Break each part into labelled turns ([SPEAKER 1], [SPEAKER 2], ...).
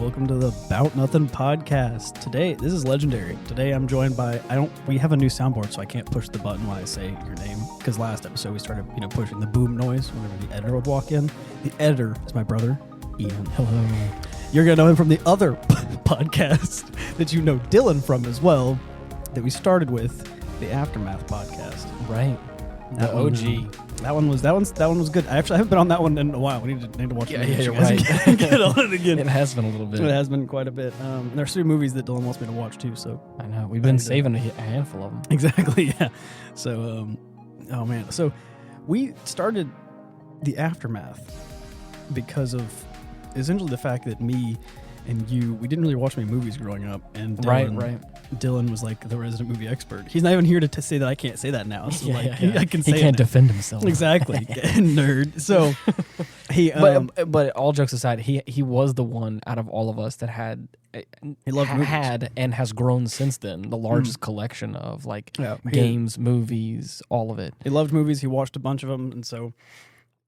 [SPEAKER 1] welcome to the Bout Nothin Podcast. Today, this is legendary. Today I'm joined by, we have a new soundboard, so I can't push the button while I say your name, because last episode we started, pushing the boom noise whenever the editor would walk in. The editor is my brother, Ian. Hello. You're going to know him from the other podcast that you know Dylan from as well, that we started with, the Aftermath podcast.
[SPEAKER 2] Right.
[SPEAKER 1] That
[SPEAKER 2] the OG.
[SPEAKER 1] That one was good. I haven't been on that one in a while. We need to watch it.
[SPEAKER 2] Yeah, you're right.
[SPEAKER 1] Get on it again.
[SPEAKER 2] It has been a little bit.
[SPEAKER 1] It has been quite a bit. And there's 3 movies that Dylan wants me to watch too. So
[SPEAKER 2] I know we've been saving a handful of them.
[SPEAKER 1] Exactly. Yeah. So, oh man. So we started the Aftermath because of essentially the fact that me and you, we didn't really watch many movies growing up, and Dylan was like the resident movie expert. He's not even here to say that I can't say that now. So I can say
[SPEAKER 2] he can't defend himself.
[SPEAKER 1] Exactly, nerd. So he,
[SPEAKER 2] but all jokes aside, he was the one out of all of us that had and has grown since then the largest collection of games, movies, all of it.
[SPEAKER 1] He loved movies. He watched a bunch of them, and so.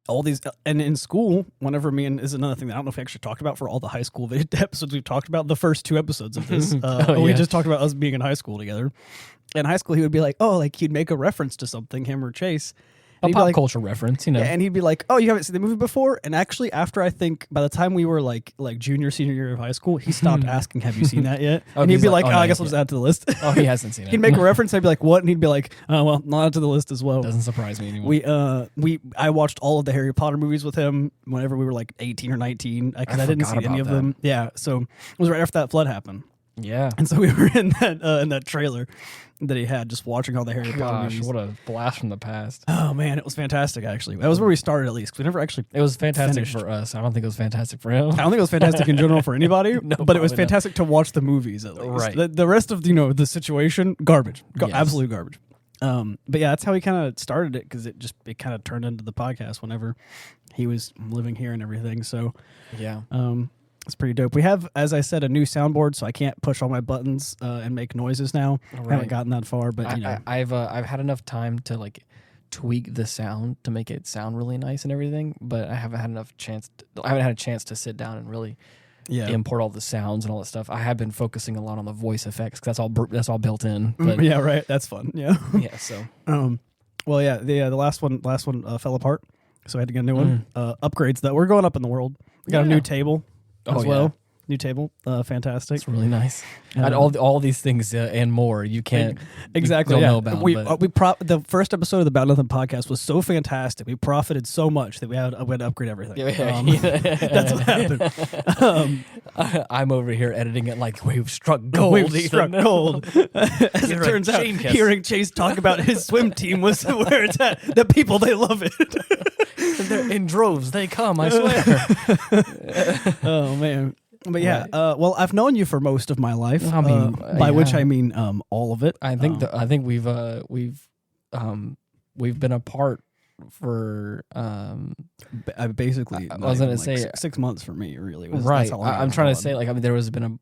[SPEAKER 1] All these, and in school, whenever me and this is another thing that I don't know if we actually talked about for all the high school episodes we've talked about, the first 2 episodes of this, we just talked about us being in high school together. In high school, he would be like, he'd make a reference to something, him or Chase.
[SPEAKER 2] A pop culture reference,
[SPEAKER 1] Yeah, and he'd be like, you haven't seen the movie before? And actually, after I think, by the time we were like junior, senior year of high school, he stopped asking, have you seen that yet? And he'd be like, I guess I'll just add it to the list.
[SPEAKER 2] Oh, he hasn't seen it.
[SPEAKER 1] He'd make a reference, I'd be like, what? And he'd be like, well, not add to the list as well.
[SPEAKER 2] Doesn't surprise me anymore.
[SPEAKER 1] I watched all of the Harry Potter movies with him whenever we were like 18 or 19, because I didn't see any of them. Yeah, so it was right after that flood happened.
[SPEAKER 2] Yeah.
[SPEAKER 1] And so we were in that trailer that he had, just watching all the Harry Potter movies.
[SPEAKER 2] What a blast from the past.
[SPEAKER 1] Oh, man, it was fantastic, actually. That was where we started, at least, because we never actually
[SPEAKER 2] It was fantastic
[SPEAKER 1] finished.
[SPEAKER 2] For us. I don't think it was fantastic for him.
[SPEAKER 1] I don't think it was fantastic in general for anybody, but it was fantastic to watch the movies, at least.
[SPEAKER 2] Right.
[SPEAKER 1] The rest of, the situation, garbage.
[SPEAKER 2] Yes.
[SPEAKER 1] Absolute garbage. But yeah, that's how he kind of started it, because it kind of turned into the podcast whenever he was living here and everything. So,
[SPEAKER 2] yeah.
[SPEAKER 1] It's pretty dope. We have, as I said, a new soundboard, so I can't push all my buttons and make noises now. Right. I haven't gotten that far, but
[SPEAKER 2] I've had enough time to tweak the sound to make it sound really nice and everything, but I haven't had a chance to sit down and really import all the sounds and all that stuff. I have been focusing a lot on the voice effects, because that's all built in. But
[SPEAKER 1] yeah, right. That's fun. Yeah.
[SPEAKER 2] Yeah. So.
[SPEAKER 1] Well, yeah. The last one fell apart, so I had to get a new one. Upgrades that we're going up in the world. We got a new table. As well. Yeah. New table, fantastic.
[SPEAKER 2] It's really nice. And all these things and more you can't
[SPEAKER 1] exactly
[SPEAKER 2] know about.
[SPEAKER 1] The first episode of the Bout Nothin Podcast was so fantastic. We profited so much that we had to upgrade everything. That's what happened.
[SPEAKER 2] I'm over here editing it like we've struck gold.
[SPEAKER 1] As it turns out, hearing Chase talk about his swim team was where it's at. The people, they love it.
[SPEAKER 2] They're in droves. They come, I swear.
[SPEAKER 1] Oh, man. But yeah, well, I've known you for most of my life. By which I mean all of it.
[SPEAKER 2] I think we've been apart for
[SPEAKER 1] basically.
[SPEAKER 2] I was gonna say
[SPEAKER 1] 6 months for me. Really,
[SPEAKER 2] right. I'm trying to say there was been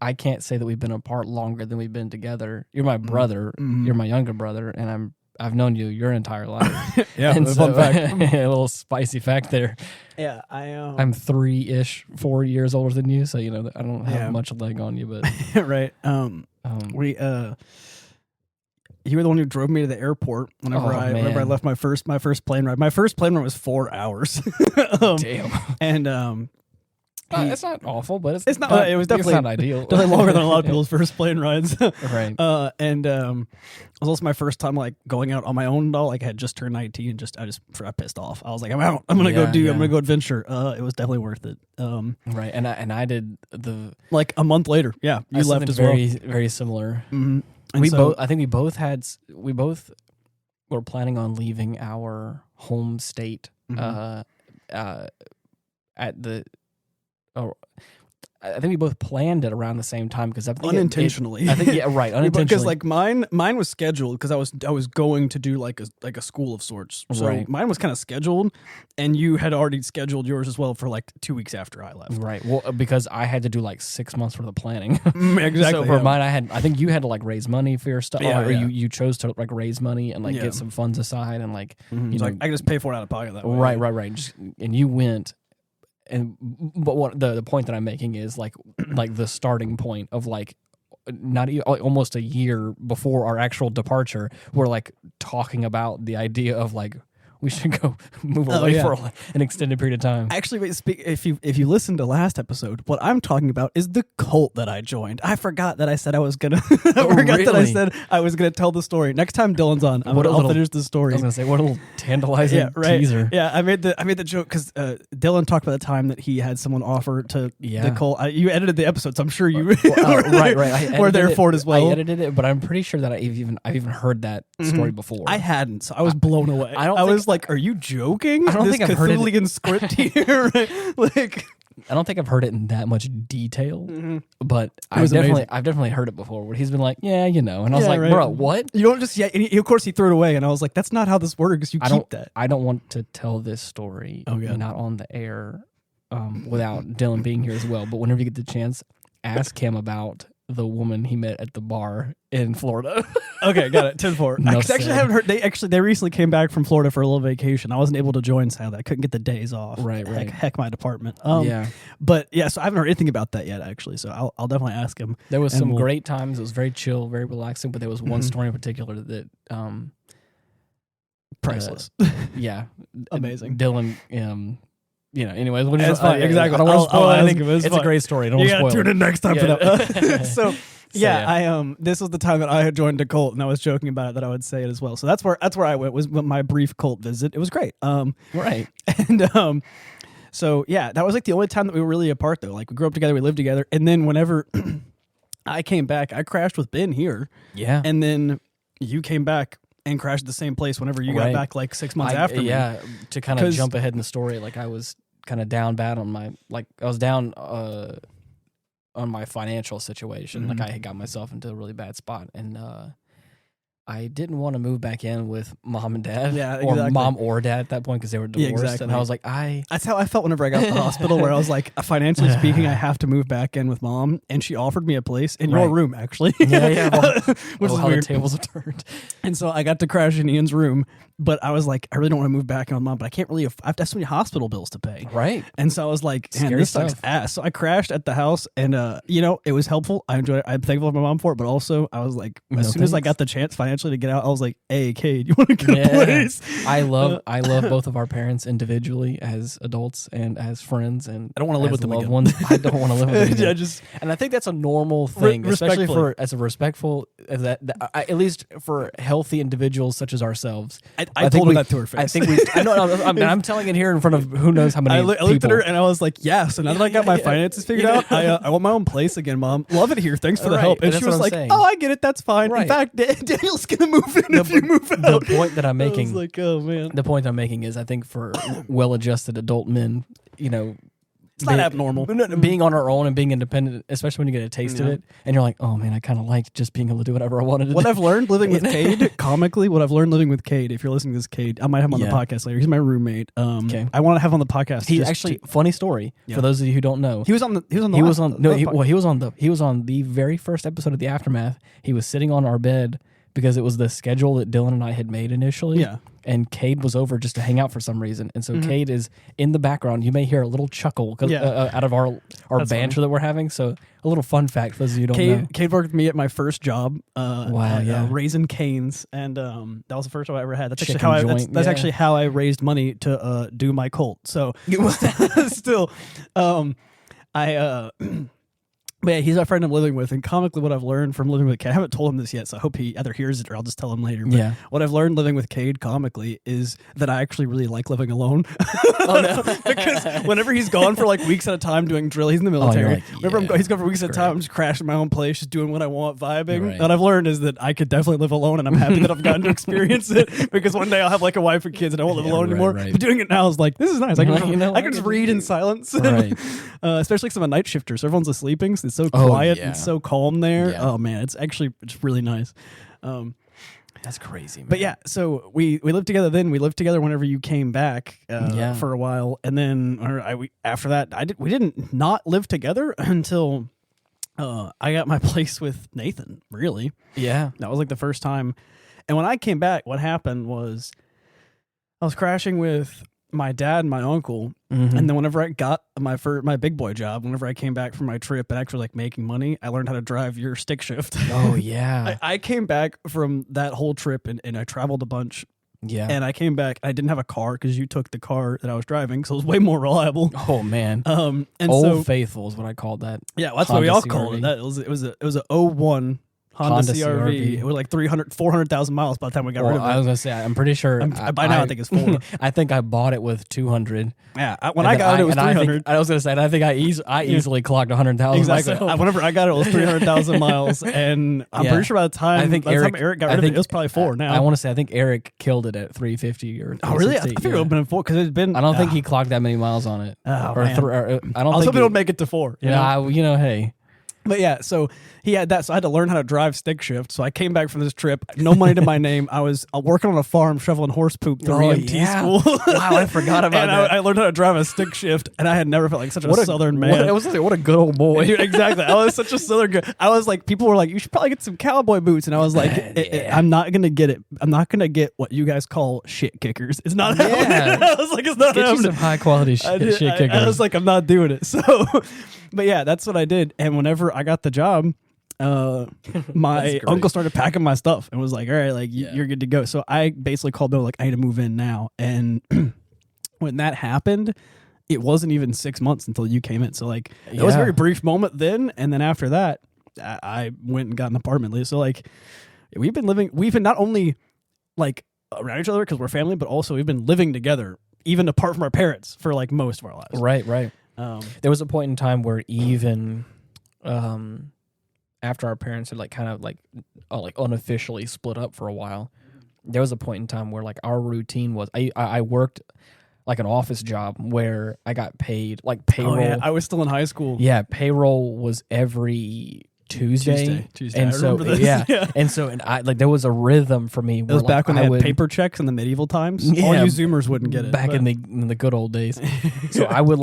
[SPEAKER 2] I can't say that we've been apart longer than we've been together. You're my brother. Mm-hmm. You're my younger brother, and I've known you your entire life.
[SPEAKER 1] Yeah, and fun fact.
[SPEAKER 2] A little spicy fact there.
[SPEAKER 1] Yeah,
[SPEAKER 2] I'm 4 years older than you, so I don't have much leg on you, but
[SPEAKER 1] right. You were the one who drove me to the airport whenever I left my first plane ride. My first plane ride was 4 hours.
[SPEAKER 2] Damn.
[SPEAKER 1] And
[SPEAKER 2] it's not awful, but
[SPEAKER 1] it's not. It was definitely
[SPEAKER 2] not ideal.
[SPEAKER 1] Definitely longer than a lot of people's first plane rides.
[SPEAKER 2] Right.
[SPEAKER 1] And it was also my first time going out on my own. I had just turned 19, and I pissed off. I was like, I'm out. I'm gonna I'm gonna go adventure. It was definitely worth it.
[SPEAKER 2] Right. And I did
[SPEAKER 1] a month later. Yeah, you left as
[SPEAKER 2] very,
[SPEAKER 1] well.
[SPEAKER 2] Very similar.
[SPEAKER 1] Mm-hmm.
[SPEAKER 2] We both were planning on leaving our home state. I think we both planned it around the same time, because
[SPEAKER 1] unintentionally.
[SPEAKER 2] Unintentionally.
[SPEAKER 1] Because mine was scheduled, because I was going to do like a school of sorts. So mine was kind of scheduled, and you had already scheduled yours as well for 2 weeks after I left.
[SPEAKER 2] Right. Well, because I had to do 6 months worth of planning.
[SPEAKER 1] Exactly.
[SPEAKER 2] So for mine, I think you had to raise money for your stuff, or you chose to raise money and get some funds aside and
[SPEAKER 1] I can just pay for it out of pocket that way.
[SPEAKER 2] Right. And you went. but what the point that I'm making is like the starting point of like almost a year before our actual departure, we're like talking about the idea of like we should go move away for an extended period of time.
[SPEAKER 1] Actually, if you listen to last episode, what I'm talking about is the cult that I joined. I forgot that I said I was gonna. That I said I was gonna tell the story. Next time Dylan's on, I'll finish the story.
[SPEAKER 2] I was gonna say, what a little tantalizing teaser.
[SPEAKER 1] Yeah, I made the joke because Dylan talked about the time that he had someone offer to the cult. You edited the episode, so I'm sure you
[SPEAKER 2] right.
[SPEAKER 1] were there for it as well.
[SPEAKER 2] I edited it, but I'm pretty sure that I've even heard that story before.
[SPEAKER 1] I hadn't, so I was blown away. I was like, "Are you joking?
[SPEAKER 2] I don't think I've heard it.
[SPEAKER 1] Cthulhian script here." Like,
[SPEAKER 2] I don't think I've heard it in that much detail, but I've definitely heard it before. Where he's been like, "Yeah, you know," and I was like, "Bro, what?
[SPEAKER 1] You don't just of course he threw it away," and I was like, "That's not how this works. You keep that."
[SPEAKER 2] I don't want to tell this story not on the air without Dylan being here as well. But whenever you get the chance, ask him about the woman he met at the bar in Florida.
[SPEAKER 1] Okay, got it. 10-4. I actually haven't heard. They recently came back from Florida for a little vacation. I wasn't able to join, sadly. I couldn't get the days off.
[SPEAKER 2] Right.
[SPEAKER 1] Heck, my department. But yeah, so I haven't heard anything about that yet, actually. So I'll definitely ask him.
[SPEAKER 2] There was some great times. It was very chill, very relaxing. But there was one story in particular that
[SPEAKER 1] priceless.
[SPEAKER 2] Amazing. Dylan. Anyways,
[SPEAKER 1] it's fine. Exactly.
[SPEAKER 2] I don't want to spoil anything. It's a great story. Don't spoil it.
[SPEAKER 1] Tune in next time for that. This was the time that I had joined a cult, and I was joking about it that I would say it as well. So that's where I went, was my brief cult visit. It was great.
[SPEAKER 2] Right.
[SPEAKER 1] And so yeah, that was like the only time that we were really apart though. Like we grew up together, we lived together, and then whenever I came back, I crashed with Ben here.
[SPEAKER 2] Yeah.
[SPEAKER 1] And then you came back and crashed at the same place whenever you got back like 6 months after me.
[SPEAKER 2] Yeah, to kind of jump ahead in the story, like I was kind of down bad on my, like I was down on my financial situation. Like I had got myself into a really bad spot, and I didn't want to move back in with mom and dad, or mom or dad at that point because they were divorced. Yeah, exactly. And I was like, that's how I felt whenever I got to the hospital, where I was like, financially speaking, I have to move back in with mom, and she offered me a place in your room, actually. Yeah.
[SPEAKER 1] Which is
[SPEAKER 2] how
[SPEAKER 1] weird.
[SPEAKER 2] The tables have turned.
[SPEAKER 1] And so I got to crash in Ian's room, but I was like, I really don't want to move back in with mom, but I can't really. I have so many hospital bills to pay.
[SPEAKER 2] Right.
[SPEAKER 1] And so I was like, man, this sucks ass. So I crashed at the house, and it was helpful. I enjoyed it. I'm thankful to my mom for it, but also I was like, as soon as I got the chance financially to get out, I was like, hey, Cade, you want to get a place?
[SPEAKER 2] I love both of our parents individually as adults and as friends, and
[SPEAKER 1] I don't want to live with them
[SPEAKER 2] loved ones. I don't want to live with them. And I think that's a normal thing, especially for as a respectful as that at least for healthy individuals such as ourselves.
[SPEAKER 1] I told her that to her face.
[SPEAKER 2] I think I'm telling it here in front of who knows how many.
[SPEAKER 1] I looked at her and I was like, yeah. So now that I got my finances figured out, I want my own place again, Mom. Love it here. Thanks for the help. And she was like, oh, I get it. That's fine. Right. In fact, Daniel's gonna move in if you move out.
[SPEAKER 2] The point that I'm making,
[SPEAKER 1] I was like, oh man.
[SPEAKER 2] The point I'm making is, I think for well-adjusted adult men,
[SPEAKER 1] it's not abnormal.
[SPEAKER 2] Being on our own and being independent, especially when you get a taste of it, and you're like, oh man, I kind of liked just being able to do whatever I wanted to do.
[SPEAKER 1] What I've learned living with Cade, if you're listening to this, Cade, I might have him on the podcast later. He's my roommate. Okay. I want to have him on the podcast.
[SPEAKER 2] He actually, funny story for those of you who don't know.
[SPEAKER 1] He was on
[SPEAKER 2] the very first episode of The Aftermath. He was sitting on our bed because it was the schedule that Dylan and I had made initially. Yeah. And Cade was over just to hang out for some reason. And so Cade is in the background. You may hear a little chuckle out of our banter that we're having. So a little fun fact for those of you who don't know.
[SPEAKER 1] Cade worked with me at my first job, Raising Cane's. And that was the first job I ever had. That's actually how I raised money to do my cult. So still, but yeah, he's our friend I'm living with, and comically what I've learned from living with Cade, I haven't told him this yet, so I hope he either hears it or I'll just tell him later. But what I've learned living with Cade comically is that I actually really like living alone. Oh, no. Because whenever he's gone for like weeks at a time doing drill, he's in the military. Whenever he's gone for weeks at a time, I'm just crashing my own place, just doing what I want, vibing. Right. What I've learned is that I could definitely live alone, and I'm happy that I've gotten to experience it, because one day I'll have like a wife and kids and I won't live alone anymore. Right. But doing it now is like, this is nice. I can just read in silence. Right. Especially because I'm a night shifter, so everyone's sleeping, so it's so quiet and so calm there. Yeah. Oh man, it's really nice.
[SPEAKER 2] That's crazy, man.
[SPEAKER 1] But yeah, so we lived together then. We lived together whenever you came back for a while, and then after that, we didn't not live together until I got my place with Nathan. Really,
[SPEAKER 2] yeah,
[SPEAKER 1] that was like the first time. And when I came back, what happened was I was crashing with my dad and my uncle, and then whenever I got my big boy job, whenever I came back from my trip and actually like making money, I learned how to drive your stick shift.
[SPEAKER 2] Oh yeah.
[SPEAKER 1] I came back from that whole trip and I traveled a bunch.
[SPEAKER 2] Yeah.
[SPEAKER 1] And I came back. I didn't have a car because you took the car that I was driving, so it was way more reliable.
[SPEAKER 2] Oh man.
[SPEAKER 1] And
[SPEAKER 2] Old Faithful is what I called that.
[SPEAKER 1] Yeah, well, that's what we all called it. That it was a 01 Honda CRV. It was like 400,000 miles by the time we got rid of it.
[SPEAKER 2] I was gonna say, I'm pretty sure.
[SPEAKER 1] By now, I think it's 4.
[SPEAKER 2] I think I bought it with 200.
[SPEAKER 1] Yeah, when I got it was 300.
[SPEAKER 2] I was gonna say, and I think I easily clocked 100,000.
[SPEAKER 1] Exactly.
[SPEAKER 2] Myself.
[SPEAKER 1] Whenever I got it, it was 300,000 miles, and I'm pretty sure by the time Eric got rid of it, it was probably 4 now.
[SPEAKER 2] I want to say, I think Eric killed it at 350 or.
[SPEAKER 1] Oh really? I figured it would have been 4 because it's been.
[SPEAKER 2] I don't think he clocked that many miles on it.
[SPEAKER 1] Oh
[SPEAKER 2] or
[SPEAKER 1] man. I don't think it would make it to 4.
[SPEAKER 2] Yeah, hey.
[SPEAKER 1] But yeah, so he had that, so I had to learn how to drive stick shift. So I came back from this trip, no money to my name. I was working on a farm shoveling horse poop through EMT school.
[SPEAKER 2] Wow, I forgot about that.
[SPEAKER 1] I learned how to drive a stick shift, and I had never felt like such a southern man.
[SPEAKER 2] What a good old boy.
[SPEAKER 1] Exactly. I was such a southern guy. I was like, people were like, you should probably get some cowboy boots. And I was like, I'm not going to get it. I'm not going to get what you guys call shit kickers. It's not happening. I was like, it's not
[SPEAKER 2] get
[SPEAKER 1] happening.
[SPEAKER 2] You some high quality shit kickers.
[SPEAKER 1] I was like, I'm not doing it. So, but yeah, that's what I did. And whenever I got the job, my uncle started packing my stuff and was like, all right, like you're good to go. So I basically called them like, I need to move in now. And when that happened, it wasn't even 6 months until you came in. So like it was a very brief moment then. And then after that, I went and got an apartment. So like we've been not only like around each other because we're family, but also we've been living together even apart from our parents for like most of our lives.
[SPEAKER 2] Right. There was a point in time where even after our parents had like kind of like unofficially split up for a while, there was a point in time where like our routine was I worked like an office job where I got paid like payroll. Oh, yeah.
[SPEAKER 1] I was still in high school.
[SPEAKER 2] Yeah, payroll was every Tuesday.
[SPEAKER 1] And
[SPEAKER 2] I remember this. And I like there was a rhythm for me.
[SPEAKER 1] It was back when they had paper checks in the medieval times. Yeah, all you Zoomers wouldn't get it.
[SPEAKER 2] Back in the good old days. So I would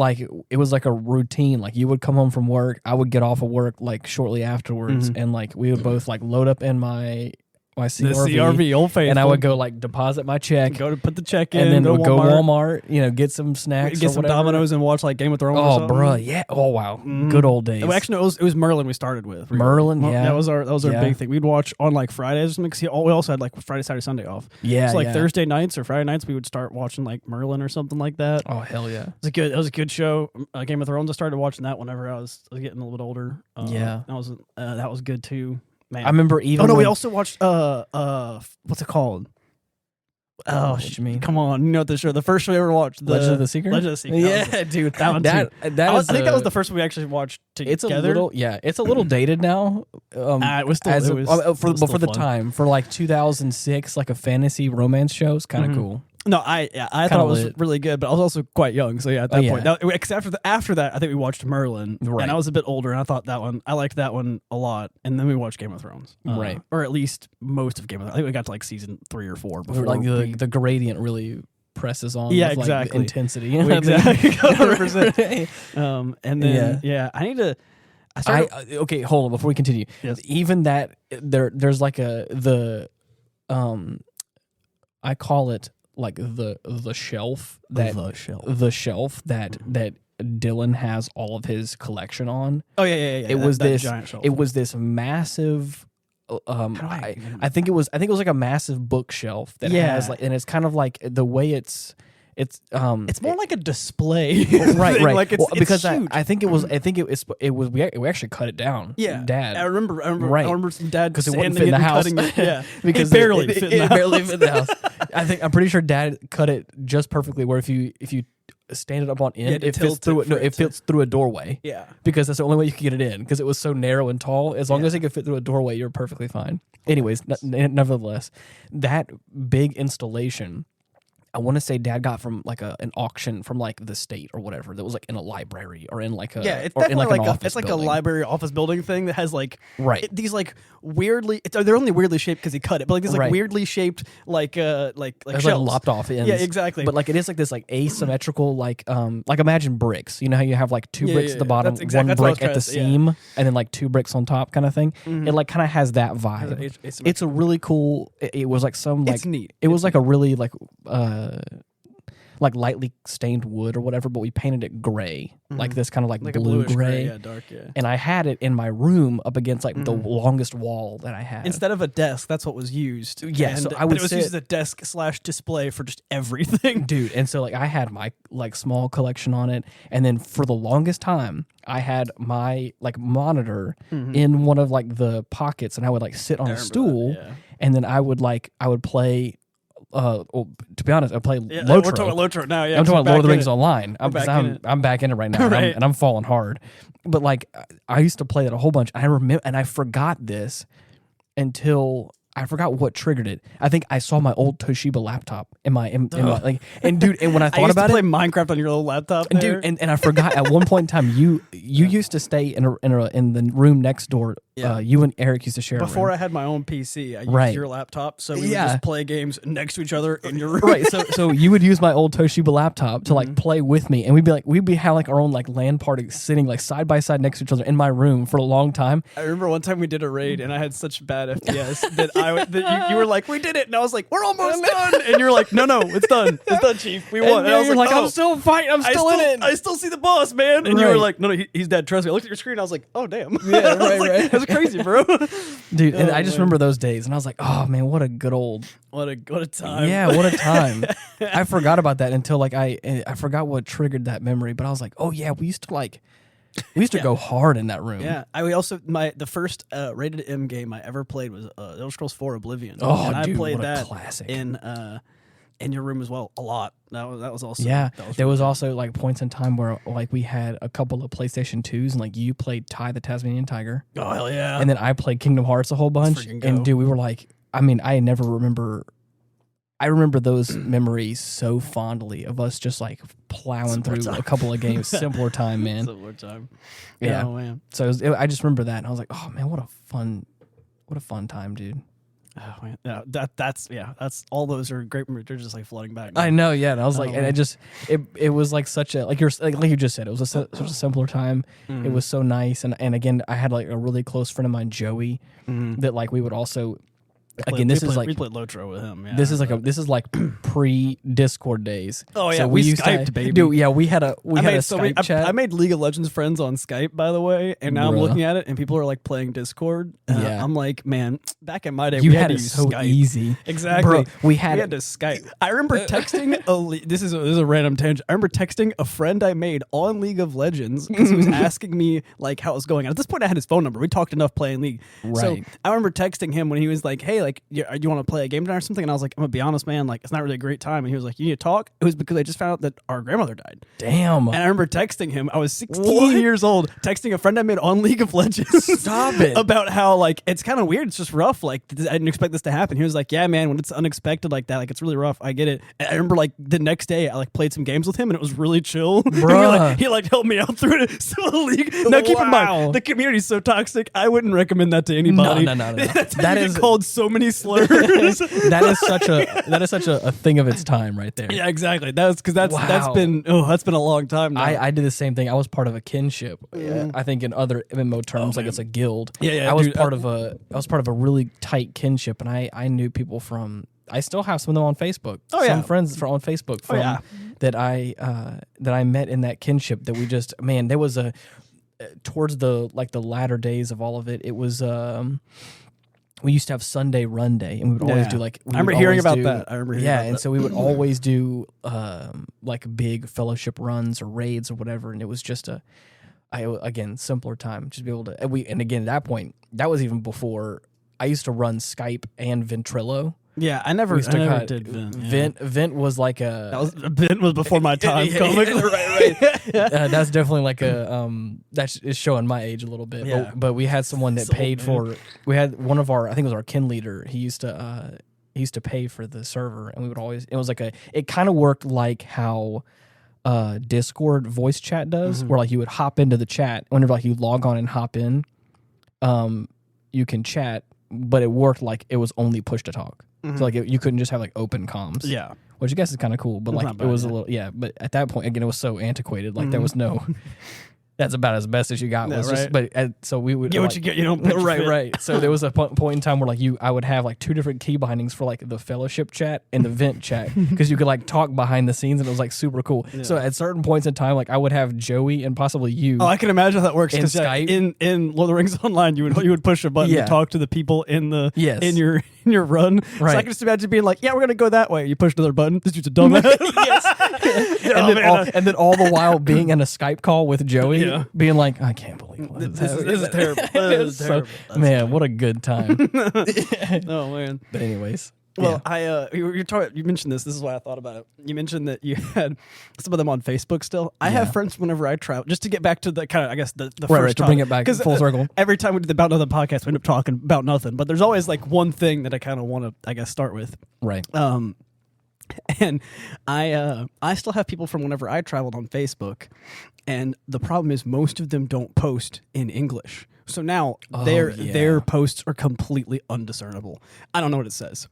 [SPEAKER 2] it was like a routine. Like you would come home from work, I would get off of work like shortly afterwards, and like we would both like load up in my CRV,
[SPEAKER 1] Old Faithful,
[SPEAKER 2] and I would go like deposit my check,
[SPEAKER 1] go to put the check in,
[SPEAKER 2] and then go Walmart, get some snacks,
[SPEAKER 1] get some Domino's, and watch like Game of Thrones.
[SPEAKER 2] Oh, bro, yeah. Oh, wow, good old days.
[SPEAKER 1] Well, actually, no, it was Merlin we started with.
[SPEAKER 2] Merlin, yeah,
[SPEAKER 1] that was our big thing. We'd watch on like Fridays because we also had like Friday, Saturday, Sunday off.
[SPEAKER 2] Yeah,
[SPEAKER 1] so like Thursday nights or Friday nights we would start watching like Merlin or something like that.
[SPEAKER 2] Oh hell yeah,
[SPEAKER 1] it was a good show. Game of Thrones. I started watching that whenever I was getting a little bit older. That was good too. Man.
[SPEAKER 2] I remember even.
[SPEAKER 1] Oh no, we also watched what's it called? Oh,
[SPEAKER 2] what you mean?
[SPEAKER 1] Come on, you know the show. The first show we ever watched,
[SPEAKER 2] Legend of the Secret.
[SPEAKER 1] Yeah, dude, that one too. I think that was the first one we actually watched together.
[SPEAKER 2] It's a little dated now.
[SPEAKER 1] It was still
[SPEAKER 2] for the time for like 2006, like a fantasy romance show. It's kind of cool.
[SPEAKER 1] No, I thought it was really good, but I was also quite young, so yeah, at that point. Except after that, I think we watched Merlin, and I was a bit older, and I thought I liked that one a lot, and then we watched Game of Thrones,
[SPEAKER 2] right,
[SPEAKER 1] or at least most of Game of Thrones. I think we got to like season 3 or 4 before
[SPEAKER 2] like the gradient really presses on.
[SPEAKER 1] Yeah,
[SPEAKER 2] with,
[SPEAKER 1] exactly.
[SPEAKER 2] Like, intensity.
[SPEAKER 1] Exactly. 100%. And then I need to.
[SPEAKER 2] Okay, hold on before we continue.
[SPEAKER 1] Yes.
[SPEAKER 2] Even that there's like I call it like the shelf that Dylan has all of his collection on.
[SPEAKER 1] Oh yeah.
[SPEAKER 2] It was this giant shelf. It was this massive. I think it was like a massive bookshelf that has like, and it's kind of like the way it's
[SPEAKER 1] more like a display,
[SPEAKER 2] right?
[SPEAKER 1] Like
[SPEAKER 2] because I think it was we actually cut it down.
[SPEAKER 1] Yeah,
[SPEAKER 2] Dad.
[SPEAKER 1] I remember some dad
[SPEAKER 2] because it wouldn't fit in the house.
[SPEAKER 1] Yeah,
[SPEAKER 2] because
[SPEAKER 1] it barely fit in the house.
[SPEAKER 2] I'm pretty sure Dad cut it just perfectly. Where if you stand it up on end, it fits through it fits through a doorway.
[SPEAKER 1] Yeah,
[SPEAKER 2] because that's the only way you could get it in. Because it was so narrow and tall. As long as it could fit through a doorway, you're perfectly fine. Anyways, nevertheless, that big installation, I want to say Dad got from like an auction from like the state or whatever that was like in a library or in like a
[SPEAKER 1] it's
[SPEAKER 2] or in like an office
[SPEAKER 1] it's like
[SPEAKER 2] building.
[SPEAKER 1] A library office building thing that has like these like weirdly they're only weirdly shaped because he cut it, but like these like weirdly shaped like shelves.
[SPEAKER 2] Like lopped off ends.
[SPEAKER 1] Yeah, exactly.
[SPEAKER 2] But like it is like this like asymmetrical like imagine bricks. You know how you have like two bricks at the bottom, one brick at the seam, and then like two bricks on top kind of thing. Mm-hmm. It like kind of has that vibe. It's a really cool. It was like some like
[SPEAKER 1] it's neat.
[SPEAKER 2] It was like a really like lightly stained wood or whatever, but we painted it gray, like this kind of like blue gray.
[SPEAKER 1] Yeah, dark, yeah.
[SPEAKER 2] And I had it in my room up against like the longest wall that I had.
[SPEAKER 1] Instead of a desk, that's what was used.
[SPEAKER 2] Yeah,
[SPEAKER 1] and,
[SPEAKER 2] so I would
[SPEAKER 1] it was used as a desk/display for just everything.
[SPEAKER 2] Dude, and so like I had my like small collection on it, and then for the longest time I had my like monitor in one of like the pockets, and I would like sit on a stool, and then I would play. To be honest, I play Lotro.
[SPEAKER 1] We're talking about Lotro now. Yeah,
[SPEAKER 2] I'm talking about Lord of the Rings Online. I'm back in it right now,
[SPEAKER 1] right.
[SPEAKER 2] and I'm falling hard. But like, I used to play that a whole bunch. I remember, and I forgot this until I forgot what triggered it. I think I saw my old Toshiba laptop in my like, and dude, and when I thought about
[SPEAKER 1] it, I used to play Minecraft on your old laptop,
[SPEAKER 2] and dude, and I forgot at one point in time you used to stay in the room next door.
[SPEAKER 1] Yeah.
[SPEAKER 2] You and Eric used to share
[SPEAKER 1] before
[SPEAKER 2] a room.
[SPEAKER 1] I had my own PC. I used your laptop, so we would just play games next to each other in your room.
[SPEAKER 2] Right. So you would use my old Toshiba laptop to like play with me, and we'd have like our own like LAN party sitting like side by side next to each other in my room for a long time.
[SPEAKER 1] I remember one time we did a raid, and I had such bad FPS that you were like, "We did it," and I was like, "We're almost done," and you were like, "No, it's done. It's done, Chief. We won." And I was
[SPEAKER 2] like, "I'm still fighting. I'm still in it.
[SPEAKER 1] I still see the boss, man." And you were like, "No, he's dead. Trust me." I looked at your screen. I was like, "Oh, damn."
[SPEAKER 2] Yeah, right.
[SPEAKER 1] That's crazy, bro.
[SPEAKER 2] Dude, and I just remember those days, and I was like, "Oh man, what a good old,
[SPEAKER 1] what a time."
[SPEAKER 2] Yeah, what a time. I forgot about that until like I forgot what triggered that memory, but I was like, "Oh yeah, we used to go hard in that room."
[SPEAKER 1] Yeah, we also the first rated M game I ever played was Elder Scrolls 4 Oblivion.
[SPEAKER 2] Oh,
[SPEAKER 1] and
[SPEAKER 2] dude,
[SPEAKER 1] I played
[SPEAKER 2] what a
[SPEAKER 1] that
[SPEAKER 2] classic.
[SPEAKER 1] In your room as well a lot. That was also
[SPEAKER 2] there was also like points in time where like we had a couple of PlayStation 2s, and like you played Ty the Tasmanian Tiger.
[SPEAKER 1] Oh hell yeah!
[SPEAKER 2] And then I played Kingdom Hearts a whole bunch. And dude, we were like, I mean, I remember those memories so fondly of us just like plowing through a couple of games. Simpler time, man.
[SPEAKER 1] Simpler time.
[SPEAKER 2] Yeah.
[SPEAKER 1] Oh man.
[SPEAKER 2] So I just remember that, and I was like, oh man, what a fun time, dude.
[SPEAKER 1] Oh man, that's all those are great. They're just like flooding back.
[SPEAKER 2] I know, yeah. And I was like, and it was like such a like you just said, it was such a simpler time. It was so nice, and again, I had like a really close friend of mine, Joey, that like we would also. Again, we
[SPEAKER 1] played Lotro with him. Yeah,
[SPEAKER 2] this is like pre-Discord days.
[SPEAKER 1] Oh yeah,
[SPEAKER 2] so
[SPEAKER 1] we used Skyped, baby.
[SPEAKER 2] Dude, yeah, we had a Skype chat.
[SPEAKER 1] I made League of Legends friends on Skype, by the way, and now I'm looking at it, and people are like playing Discord. I'm like, man, back in my day, we had to use
[SPEAKER 2] so
[SPEAKER 1] Skype.
[SPEAKER 2] Easy.
[SPEAKER 1] Exactly,
[SPEAKER 2] bro, we had
[SPEAKER 1] to Skype. I remember texting this is a random tangent. I remember texting a friend I made on League of Legends because he was asking me like how it was going. At this point, I had his phone number. We talked enough playing League, so I remember texting him when he was like, hey, like, you want to play a game tonight or something? And I was like, I'm gonna be honest, man, like, it's not really a great time. And he was like, you need to talk. It was because I just found out that our grandmother died.
[SPEAKER 2] Damn.
[SPEAKER 1] And I remember texting him. I was 16 years old, texting a friend I made on League of Legends.
[SPEAKER 2] Stop it.
[SPEAKER 1] About how like it's kind of weird. It's just rough. Like I didn't expect this to happen. He was like, yeah, man, when it's unexpected like that, like it's really rough. I get it. And I remember like the next day I like played some games with him and it was really chill. he like helped me out through it. So the League. Now keep in mind, the community's so toxic. I wouldn't recommend that to anybody.
[SPEAKER 2] No.
[SPEAKER 1] That is called so many slurs.
[SPEAKER 2] That is such a thing of its time right there.
[SPEAKER 1] Yeah, exactly. That's been a long time now.
[SPEAKER 2] I did the same thing. I was part of a kinship. Yeah. I think in other MMO terms, like it's a guild.
[SPEAKER 1] Yeah.
[SPEAKER 2] I was part of a really tight kinship, and I knew people from. I still have some of them on Facebook. Some friends on Facebook that I met in that kinship. That we just there was a towards the latter days of all of it. It was. We used to have Sunday Run Day, and we would always do like.
[SPEAKER 1] I remember hearing about that. And
[SPEAKER 2] so we would always do like big fellowship runs or raids or whatever, and it was just again simpler time. Just be able to and again at that point, that was even before I used to run Skype and Ventrilo.
[SPEAKER 1] Yeah, I never did Vent.
[SPEAKER 2] Vent was like
[SPEAKER 1] Vent was before my time.
[SPEAKER 2] Right. That's definitely like a that is showing my age a little bit.
[SPEAKER 1] Yeah.
[SPEAKER 2] But we had someone that paid for. We had one of our, I think it was our kin leader. He used to pay for the server, and we would always. It was like it kind of worked like how Discord voice chat does, where like you would hop into the chat whenever like you log on and hop in. You can chat, but it worked like it was only push to talk. So like you couldn't just have like open comms.
[SPEAKER 1] Yeah.
[SPEAKER 2] Which I guess is kind of cool, but like it was a little but at that point again it was so antiquated, like there was no That's about as best as you got. Was just, but so we would
[SPEAKER 1] get what you get. You don't
[SPEAKER 2] right. So there was a point in time where like I would have like 2 different key bindings for like the fellowship chat and the vent chat because you could like talk behind the scenes and it was like super cool. Yeah. So at certain points in time, like I would have Joey and possibly you.
[SPEAKER 1] Oh, I can imagine how that works.
[SPEAKER 2] In Skype,
[SPEAKER 1] in Lord of the Rings Online, you would push a button to talk to the people in the in your run. Right. So I can just imagine being like, yeah, we're gonna go that way. You push another button. This dude's a dumbass.
[SPEAKER 2] and then all the while being in a Skype call with Joey. Yeah. Being like, I can't believe
[SPEAKER 1] this is terrible. This is terrible.
[SPEAKER 2] Man, what a good time.
[SPEAKER 1] Oh man.
[SPEAKER 2] But anyways.
[SPEAKER 1] Well, you mentioned this. This is why I thought about it. You mentioned that you had some of them on Facebook still. I have friends whenever I travel, just to get back to the kind of, I guess, the first
[SPEAKER 2] to bring it back full circle.
[SPEAKER 1] Every time we do the Bout Nothin podcast, we end up talking about nothing. But there's always like one thing that I kind of want to, I guess, start with.
[SPEAKER 2] Right.
[SPEAKER 1] And I still have people from whenever I traveled on Facebook, and the problem is most of them don't post in English. So now their posts are completely undiscernible. I don't know what it says.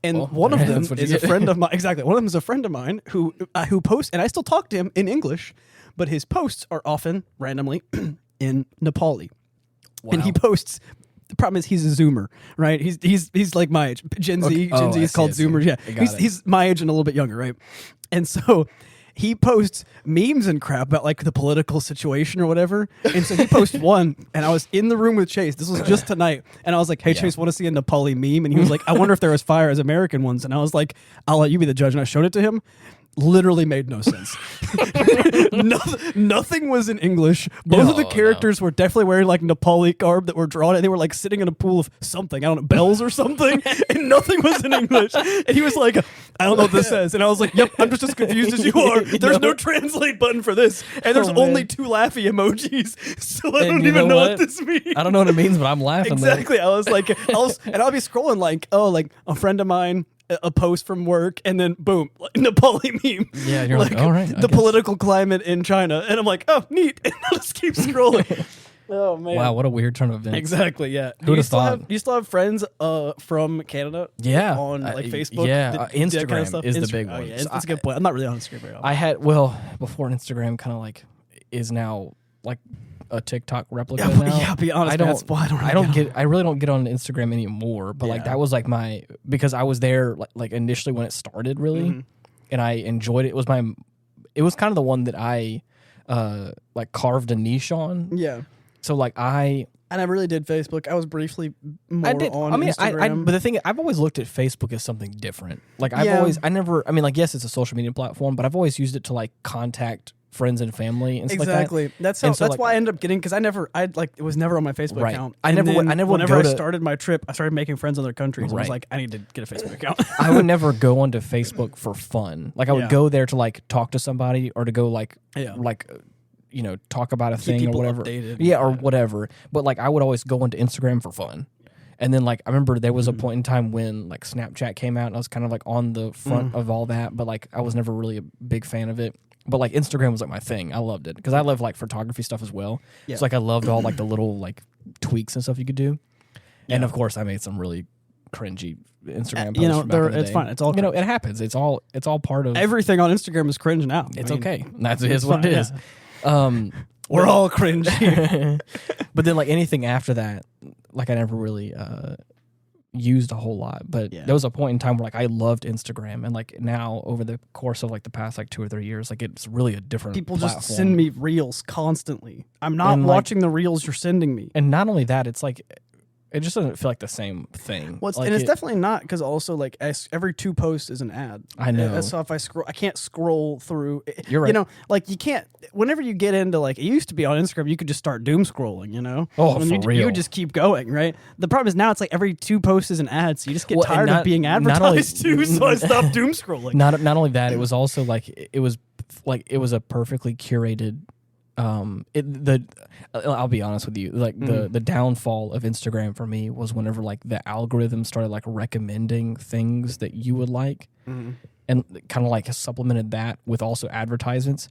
[SPEAKER 1] And one of them is a friend of mine. Exactly. One of them is a friend of mine who posts, and I still talk to him in English, but his posts are often randomly in Nepali. Wow. And he posts. The problem is he's a Zoomer, right? He's like my age. Gen Z is called Zoomers. Yeah, he's my age and a little bit younger, right? And so he posts memes and crap about like the political situation or whatever. And so he posted one, and I was in the room with Chase. This was just tonight, and I was like, "Hey, Chase, want to see a Nepali meme?" And he was like, "I wonder if they're as fire as American ones." And I was like, "I'll let you be the judge." And I showed it to him. Literally made no sense. Nothing was in English. Both of the characters were definitely wearing like Nepali garb that were drawn, and they were like sitting in a pool of something, I don't know, bells or something, and nothing was in English. And he was like, I don't know what this says. And I was like, yep, I'm just as confused as you are. There's no translate button for this. And there's only 2 laughy emojis. So I don't even know what this means.
[SPEAKER 2] I don't know what it means, but I'm laughing.
[SPEAKER 1] Exactly. Though. I was like, and I'll be scrolling like, like a friend of mine, a post from work, and then boom, Nepali meme.
[SPEAKER 2] Yeah, you're like all right.
[SPEAKER 1] The political climate in China, and I'm like, oh, neat. And I'll just keep scrolling. Oh man!
[SPEAKER 2] Wow, what a weird turn of events.
[SPEAKER 1] Exactly. Yeah.
[SPEAKER 2] Who would have thought?
[SPEAKER 1] Do you still have friends from Canada?
[SPEAKER 2] Yeah,
[SPEAKER 1] on like Facebook.
[SPEAKER 2] Yeah, Instagram kind of stuff? Is the big one.
[SPEAKER 1] Yeah, that's a good point. I'm not really on Instagram very often.
[SPEAKER 2] I had before Instagram kind of like is now like a TikTok replica now.
[SPEAKER 1] Yeah, be honest.
[SPEAKER 2] I really don't get on Instagram anymore. But like that was like because I was there like initially when it started really, and I enjoyed it. It was kind of the one that I like carved a niche on.
[SPEAKER 1] Yeah.
[SPEAKER 2] So like I
[SPEAKER 1] never really did Facebook. I was briefly on Instagram.
[SPEAKER 2] But the thing, I've always looked at Facebook as something different. Like yes, it's a social media platform, but I've always used it to like contact friends and family and stuff like that.
[SPEAKER 1] That's why I ended up getting, because it was never on my Facebook account.
[SPEAKER 2] Whenever
[SPEAKER 1] I started my trip, I started making friends in other countries. Right. I was like, I need to get a Facebook account.
[SPEAKER 2] I would never go onto Facebook for fun. Like I would go there to like talk to somebody or to go like talk about a thing or whatever. Or whatever. But like I would always go onto Instagram for fun. And then like I remember there was a point in time when like Snapchat came out and I was kind of like on the front of all that, but like I was never really a big fan of it. But like Instagram was like my thing. I loved it because I love like photography stuff as well. Yeah. So like I loved all like the little like tweaks and stuff you could do. Yeah. And of course I made some really cringy Instagram posts.
[SPEAKER 1] It's fine. It's all
[SPEAKER 2] it happens. It's all part of
[SPEAKER 1] everything on Instagram is cringe now.
[SPEAKER 2] It's okay. That's what it is.
[SPEAKER 1] We're all cringe.
[SPEAKER 2] But then like anything after that, like I never really used a whole lot, but there was a point in time where like I loved Instagram, and like now over the course of like the past like 2 or 3 years, like it's really a different
[SPEAKER 1] people
[SPEAKER 2] platform.
[SPEAKER 1] Just send me reels constantly. I'm not watching the reels you're sending me.
[SPEAKER 2] And not only that, it's like it just doesn't feel like the same thing.
[SPEAKER 1] Well, it's definitely not, because also like every 2 posts is an ad.
[SPEAKER 2] I know.
[SPEAKER 1] So if I scroll, I can't scroll through.
[SPEAKER 2] You're right.
[SPEAKER 1] Like you can't. Whenever you get into like, it used to be on Instagram, you could just start doom scrolling.
[SPEAKER 2] For real.
[SPEAKER 1] You would just keep going, right? The problem is now it's like every 2 posts is an ad, so you just get tired of being advertised to. So I stopped doom scrolling.
[SPEAKER 2] Not only that, it was also like it was a perfectly curated. I'll be honest with you, like the downfall of Instagram for me was whenever like the algorithm started like recommending things that you would like, and kind of like supplemented that with also advertisements.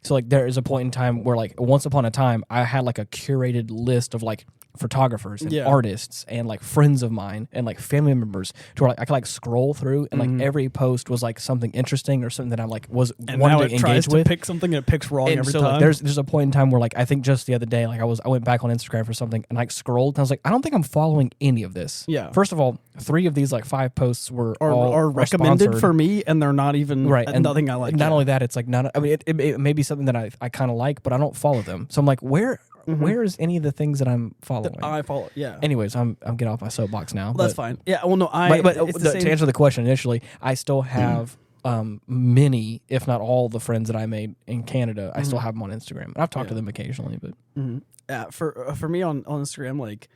[SPEAKER 2] So like there is a point in time where like once upon a time I had like a curated list of like photographers and artists and like friends of mine and like family members to where like I could like scroll through and like every post was like something interesting or something that I'm like was
[SPEAKER 1] and
[SPEAKER 2] wanting
[SPEAKER 1] now
[SPEAKER 2] to
[SPEAKER 1] it tries
[SPEAKER 2] engage with.
[SPEAKER 1] To pick something and it picks wrong
[SPEAKER 2] and
[SPEAKER 1] every
[SPEAKER 2] so,
[SPEAKER 1] time.
[SPEAKER 2] Like, there's a point in time where like I think just the other day like I went back on Instagram for something and like scrolled and I was like I don't think I'm following any of this.
[SPEAKER 1] Yeah.
[SPEAKER 2] First of all, 3 of these like 5 posts were
[SPEAKER 1] are recommended
[SPEAKER 2] sponsored
[SPEAKER 1] for me and they're not even
[SPEAKER 2] right and
[SPEAKER 1] nothing I like.
[SPEAKER 2] Not only that, it's like not. I mean, it may be something that I kind of like, but I don't follow them. So I'm like, where is any of the things that I'm following?
[SPEAKER 1] That I follow. Yeah.
[SPEAKER 2] Anyways, I'm getting off my soapbox now.
[SPEAKER 1] Well, that's fine. Yeah. Well, no,
[SPEAKER 2] But to answer the question initially, I still have many, if not all, the friends that I made in Canada. I still have them on Instagram. And I've talked to them occasionally, but
[SPEAKER 1] yeah, for me on Instagram, like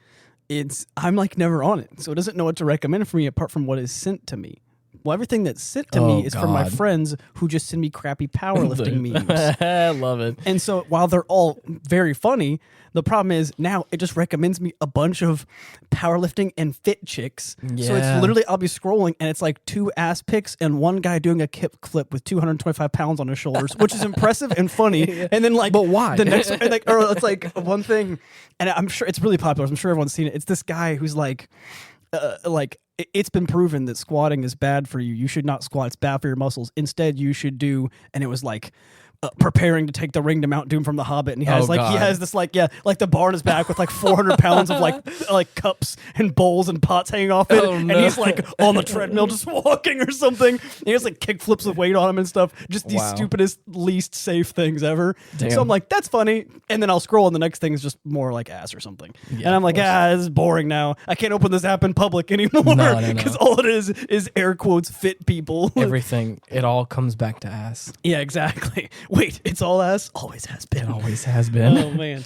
[SPEAKER 1] I'm like never on it, so it doesn't know what to recommend for me apart from what is sent to me. Well, everything that's sent to me is from my friends who just send me crappy powerlifting memes.
[SPEAKER 2] I love it.
[SPEAKER 1] And so while they're all very funny, the problem is now it just recommends me a bunch of powerlifting and fit chicks.
[SPEAKER 2] Yeah.
[SPEAKER 1] So it's literally, I'll be scrolling and it's like 2 ass pics and one guy doing a kip clip with 225 pounds on his shoulders, which is impressive and funny. And then like,
[SPEAKER 2] but why?
[SPEAKER 1] The next, like, or it's like one thing, and I'm sure it's really popular. I'm sure everyone's seen it. It's this guy who's like, it's been proven that squatting is bad for you. You should not squat. It's bad for your muscles. Instead, you should do, and it was like preparing to take the ring to Mount Doom from The Hobbit. And he has he has this like the bar on his back with like 400 pounds of like cups and bowls and pots hanging off it. And he's like on the treadmill just walking or something. And he has like kick flips with weight on him and stuff. Just the stupidest, least safe things ever.
[SPEAKER 2] Damn.
[SPEAKER 1] So I'm like, that's funny. And then I'll scroll and the next thing is just more like ass or something. Yeah, and I'm like, this is boring now. I can't open this app in public anymore. Because all it is air quotes fit people.
[SPEAKER 2] Everything. It all comes back to ass.
[SPEAKER 1] Yeah, exactly. Wait, it's all ass? Always has been.
[SPEAKER 2] It always has been.
[SPEAKER 1] Oh, man.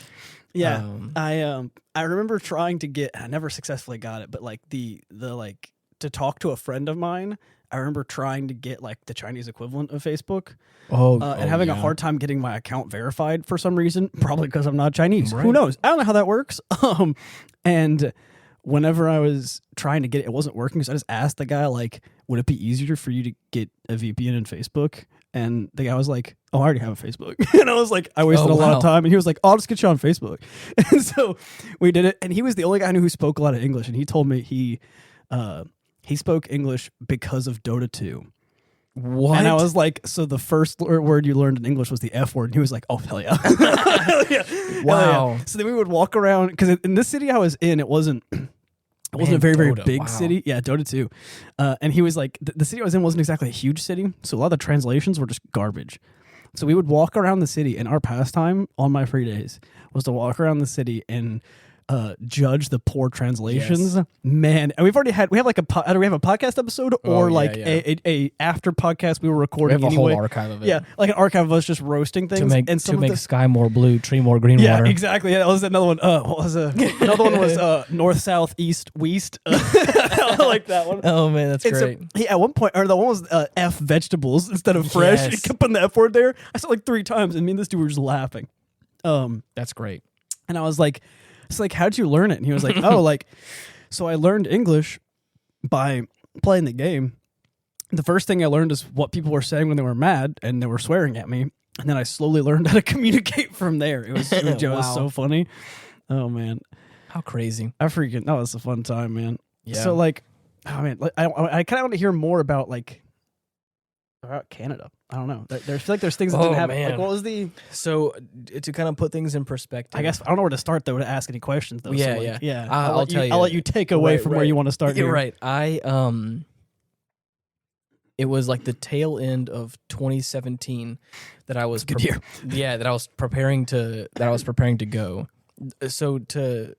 [SPEAKER 1] Yeah. I remember trying to get, I never successfully got it, but like the like to talk to a friend of mine, I remember trying to get like the Chinese equivalent of Facebook. And having a hard time getting my account verified for some reason, probably because I'm not Chinese. Right. Who knows? I don't know how that works. And whenever I was trying to get it, it wasn't working. So I just asked the guy, like, would it be easier for you to get a VPN in Facebook? And the guy was like, I already have a Facebook. And I was like, I wasted a lot of time. And he was like, I'll just get you on Facebook. And so we did it. And he was the only guy I knew who spoke a lot of English. And he told me he spoke English because of Dota 2.
[SPEAKER 2] What?
[SPEAKER 1] And I was like, so the first word you learned in English was the F word. And he was like, oh, hell yeah. Hell yeah.
[SPEAKER 2] Wow.
[SPEAKER 1] Hell yeah. So then we would walk around, because in this city I was in, it wasn't a very, very big city. Yeah, Dota 2. And he was like, the city I was in wasn't exactly a huge city, so a lot of the translations were just garbage. So we would walk around the city, and our pastime on my free days was to walk around the city and judge the poor translations. Yes. Man, and we have like either we have a podcast episode or a after podcast we were recording.
[SPEAKER 2] We have a whole archive of it.
[SPEAKER 1] Yeah, like an archive of us just roasting things
[SPEAKER 2] to make sky more blue, tree more green water.
[SPEAKER 1] Yeah, exactly. Yeah, that was another one. Another one was north, south, east, west. I like that one.
[SPEAKER 2] Oh man, that's great.
[SPEAKER 1] So, at one point, or the one was F vegetables instead of fresh. Yes. He kept putting the F word there. I said like 3 times, and me and this dude were just laughing.
[SPEAKER 2] That's great.
[SPEAKER 1] And I was like, it's like, how'd you learn it? And he was like, so I learned English by playing the game. The first thing I learned is what people were saying when they were mad and they were swearing at me. And then I slowly learned how to communicate from there. It was so funny. Oh, man.
[SPEAKER 2] How crazy.
[SPEAKER 1] That was a fun time, man. Yeah. So, like, oh, man, I kind of want to hear more about Canada. I don't know. I feel like there's things that didn't happen.
[SPEAKER 2] Man.
[SPEAKER 1] Like, what was the...
[SPEAKER 2] So, to kind of put things in perspective...
[SPEAKER 1] I guess I don't know where to start, though, to ask any questions, though.
[SPEAKER 2] Yeah.
[SPEAKER 1] I'll tell you. I'll let you take away from where you want to start.
[SPEAKER 2] You're right. It was like the tail end of 2017 that I was...
[SPEAKER 1] Good year.
[SPEAKER 2] Yeah, that I was preparing to go. So, to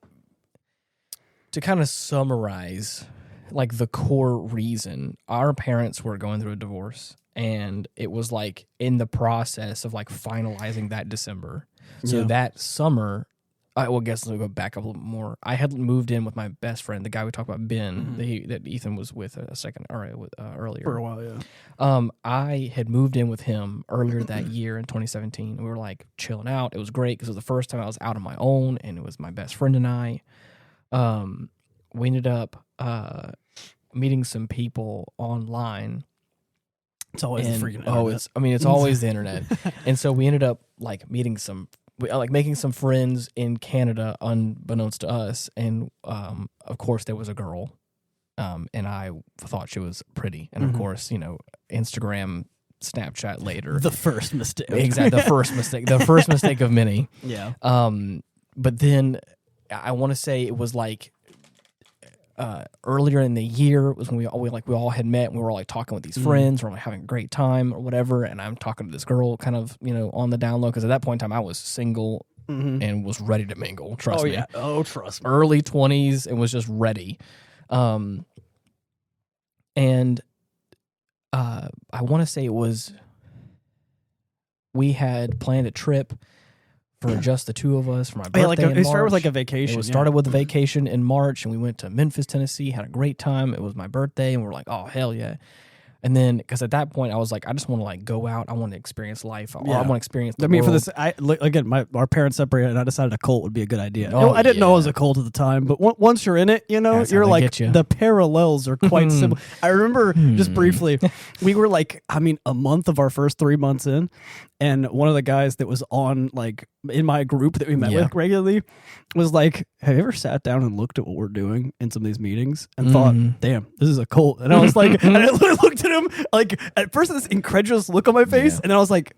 [SPEAKER 2] kind of summarize, like, the core reason, our parents were going through a divorce. And it was like in the process of like finalizing that December. So that summer, I guess let me go back a little more. I had moved in with my best friend, the guy we talked about, Ben, that Ethan was with earlier.
[SPEAKER 1] For a while, yeah.
[SPEAKER 2] I had moved in with him earlier that year in 2017. We were like chilling out. It was great because it was the first time I was out on my own, and it was my best friend and I. We ended up meeting some people online.
[SPEAKER 1] It's always the freaking internet.
[SPEAKER 2] It's always the internet. And so we ended up like meeting some like making some friends in Canada unbeknownst to us, and of course there was a girl, and I thought she was pretty, and of course Instagram, Snapchat later,
[SPEAKER 1] the first mistake,
[SPEAKER 2] exactly, the first mistake of many.
[SPEAKER 1] Yeah.
[SPEAKER 2] But then I want to say it was like earlier in the year was when we all had met and we were all like talking with these friends, we're like having a great time or whatever, and I'm talking to this girl kind of on the down low, because at that point in time I was single and was ready to mingle. Trust me.
[SPEAKER 1] Trust me.
[SPEAKER 2] Early 20s and was just ready. And I want to say it was, we had planned a trip for just the two of us for my birthday.
[SPEAKER 1] It started with like a vacation.
[SPEAKER 2] It started with a vacation in March, and we went to Memphis, Tennessee, had a great time. It was my birthday, and we were like, oh, hell yeah. And then, because at that point, I was like, I just want to like go out. I want to experience life. I want to experience the world.
[SPEAKER 1] For this, our parents separated, and I decided a cult would be a good idea. I didn't know it was a cult at the time, but once you're in it, you're like, the parallels are quite similar. I remember just briefly, we were like, a month of our first 3 months in, and one of the guys that was on like in my group that we met with regularly was like, have you ever sat down and looked at what we're doing in some of these meetings and thought, damn, this is a cult? And I was like, and I literally looked at him like at first this incredulous look on my face, and then I was like,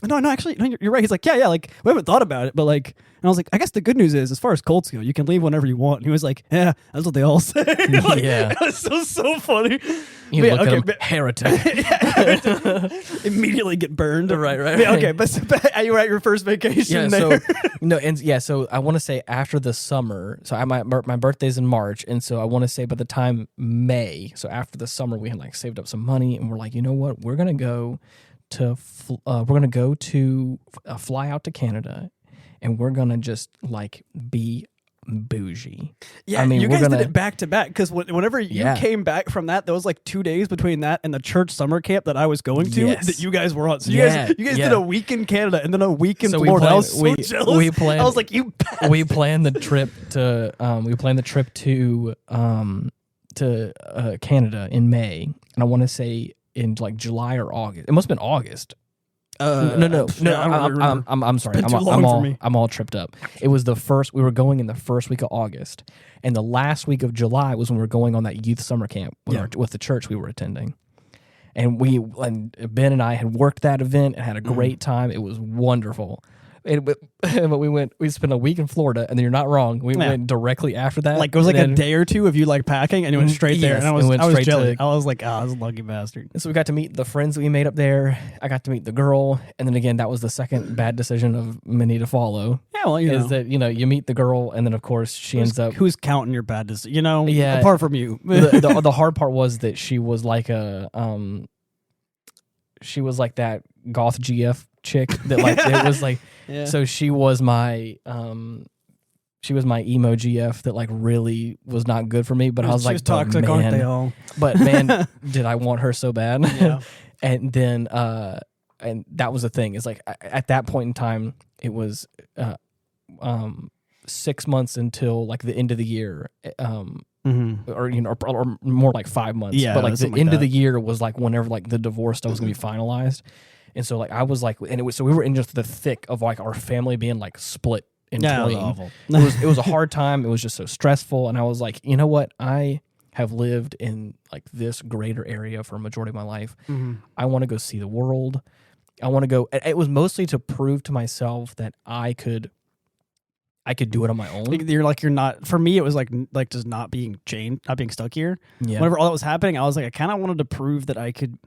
[SPEAKER 1] no, actually, no, you're right. He's like, yeah, like we haven't thought about it, but like, and I was like, I guess the good news is, as far as cults go, you can leave whenever you want. And he was like, yeah, that's what they all say. It was so funny.
[SPEAKER 2] You look at him, heretic.
[SPEAKER 1] Immediately get burned.
[SPEAKER 2] Right.
[SPEAKER 1] Okay, but you were at your first vacation there.
[SPEAKER 2] So I want to say after the summer, so my birthday's in March, and so I want to say by the time May, so after the summer, we had like saved up some money, and we're like, you know what, we're gonna go to fly out to Canada, and we're gonna just like be bougie.
[SPEAKER 1] Yeah, you guys did it back to back, because whenever you came back from that, there was like 2 days between that and the church summer camp that I was going to that you guys were on. So you guys did a week in Canada and then a week in Florida. I was so jealous. I was like, you bastard.
[SPEAKER 2] We planned the trip to Canada in May, and I want to say in like July or August. It must have been August. No. I'm sorry. I'm all tripped up. It was we were going in the first week of August, and the last week of July was when we were going on that youth summer camp with the church we were attending. And Ben and I had worked that event and had a great time. It was wonderful. But we spent a week in Florida, and then you're not wrong. We went directly after that.
[SPEAKER 1] Like it was like a day or two of you like packing, and you went straight there. And I was jealous. I was like, I was a lucky bastard.
[SPEAKER 2] And so we got to meet the friends that we made up there. I got to meet the girl, and then again, that was the second bad decision of many to follow.
[SPEAKER 1] Yeah, well,
[SPEAKER 2] you meet the girl, and then of course she ends up.
[SPEAKER 1] Who's counting your bad decision? Apart from you.
[SPEAKER 2] the hard part was that she was like that goth GF chick that like it was like. Yeah. So she was my emo GF that like really was not good for me, but I was like,
[SPEAKER 1] toxic, aren't they all?
[SPEAKER 2] But man, did I want her so bad.
[SPEAKER 1] Yeah.
[SPEAKER 2] And then and that was the thing, is like at that point in time it was 6 months until like the end of the year, or more like 5 months.
[SPEAKER 1] Yeah,
[SPEAKER 2] but like the end of the year was like whenever like the divorce stuff was gonna be finalized. And so like I was like, and so we were in just the thick of like our family being like split in twain.
[SPEAKER 1] Awful.
[SPEAKER 2] It was a hard time. It was just so stressful. And I was like, you know what? I have lived in like this greater area for a majority of my life. I want to go see the world. I want to go. It was mostly to prove to myself that I could do it on my own.
[SPEAKER 1] You're not. For me, it was like just not being chained, not being stuck here.
[SPEAKER 2] Yeah.
[SPEAKER 1] Whenever all that was happening, I was like, I kind of wanted to prove that I could.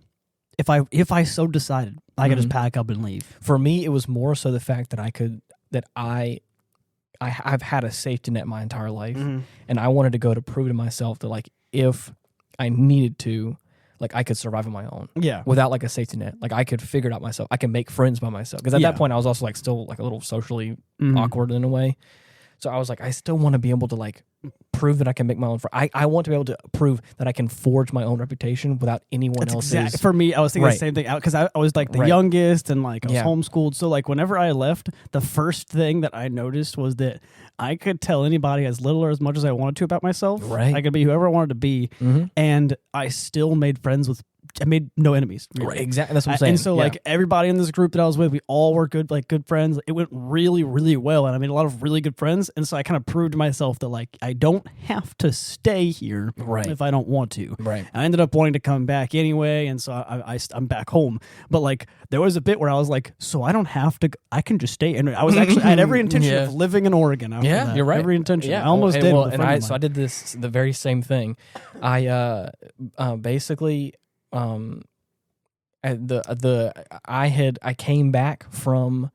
[SPEAKER 1] If I so decided, I could just pack up and leave.
[SPEAKER 2] For me, it was more so the fact that I've had a safety net my entire life, and I wanted to go to prove to myself that like if I needed to, like I could survive on my own, without like a safety net. Like I could figure it out myself. I can make friends by myself, because at that point I was also like still like a little socially awkward in a way. So I was like, I still want to be able to like prove that I can make my own. I want to be able to prove that I can forge my own reputation without anyone else's.
[SPEAKER 1] For me, I was thinking the same thing out, because I was like the youngest, and like I was homeschooled. So like whenever I left, the first thing that I noticed was that I could tell anybody as little or as much as I wanted to about myself.
[SPEAKER 2] Right.
[SPEAKER 1] I could be whoever I wanted to be, and I still made friends with made no enemies. Really.
[SPEAKER 2] Right, exactly. That's what I'm saying.
[SPEAKER 1] And so like everybody in this group that I was with, we all were good friends. It went really, really well, and I made a lot of really good friends. And so I kind of proved to myself that like I don't have to stay here if I don't want to.
[SPEAKER 2] Right.
[SPEAKER 1] I ended up wanting to come back anyway, and so I'm back home. But like there was a bit where I was like, so I don't have to. I can just stay. And I was actually I had every intention of living in Oregon. After that.
[SPEAKER 2] You're right.
[SPEAKER 1] Every intention.
[SPEAKER 2] Yeah.
[SPEAKER 1] I almost did.
[SPEAKER 2] Well, so I did the very same thing. I basically I came back from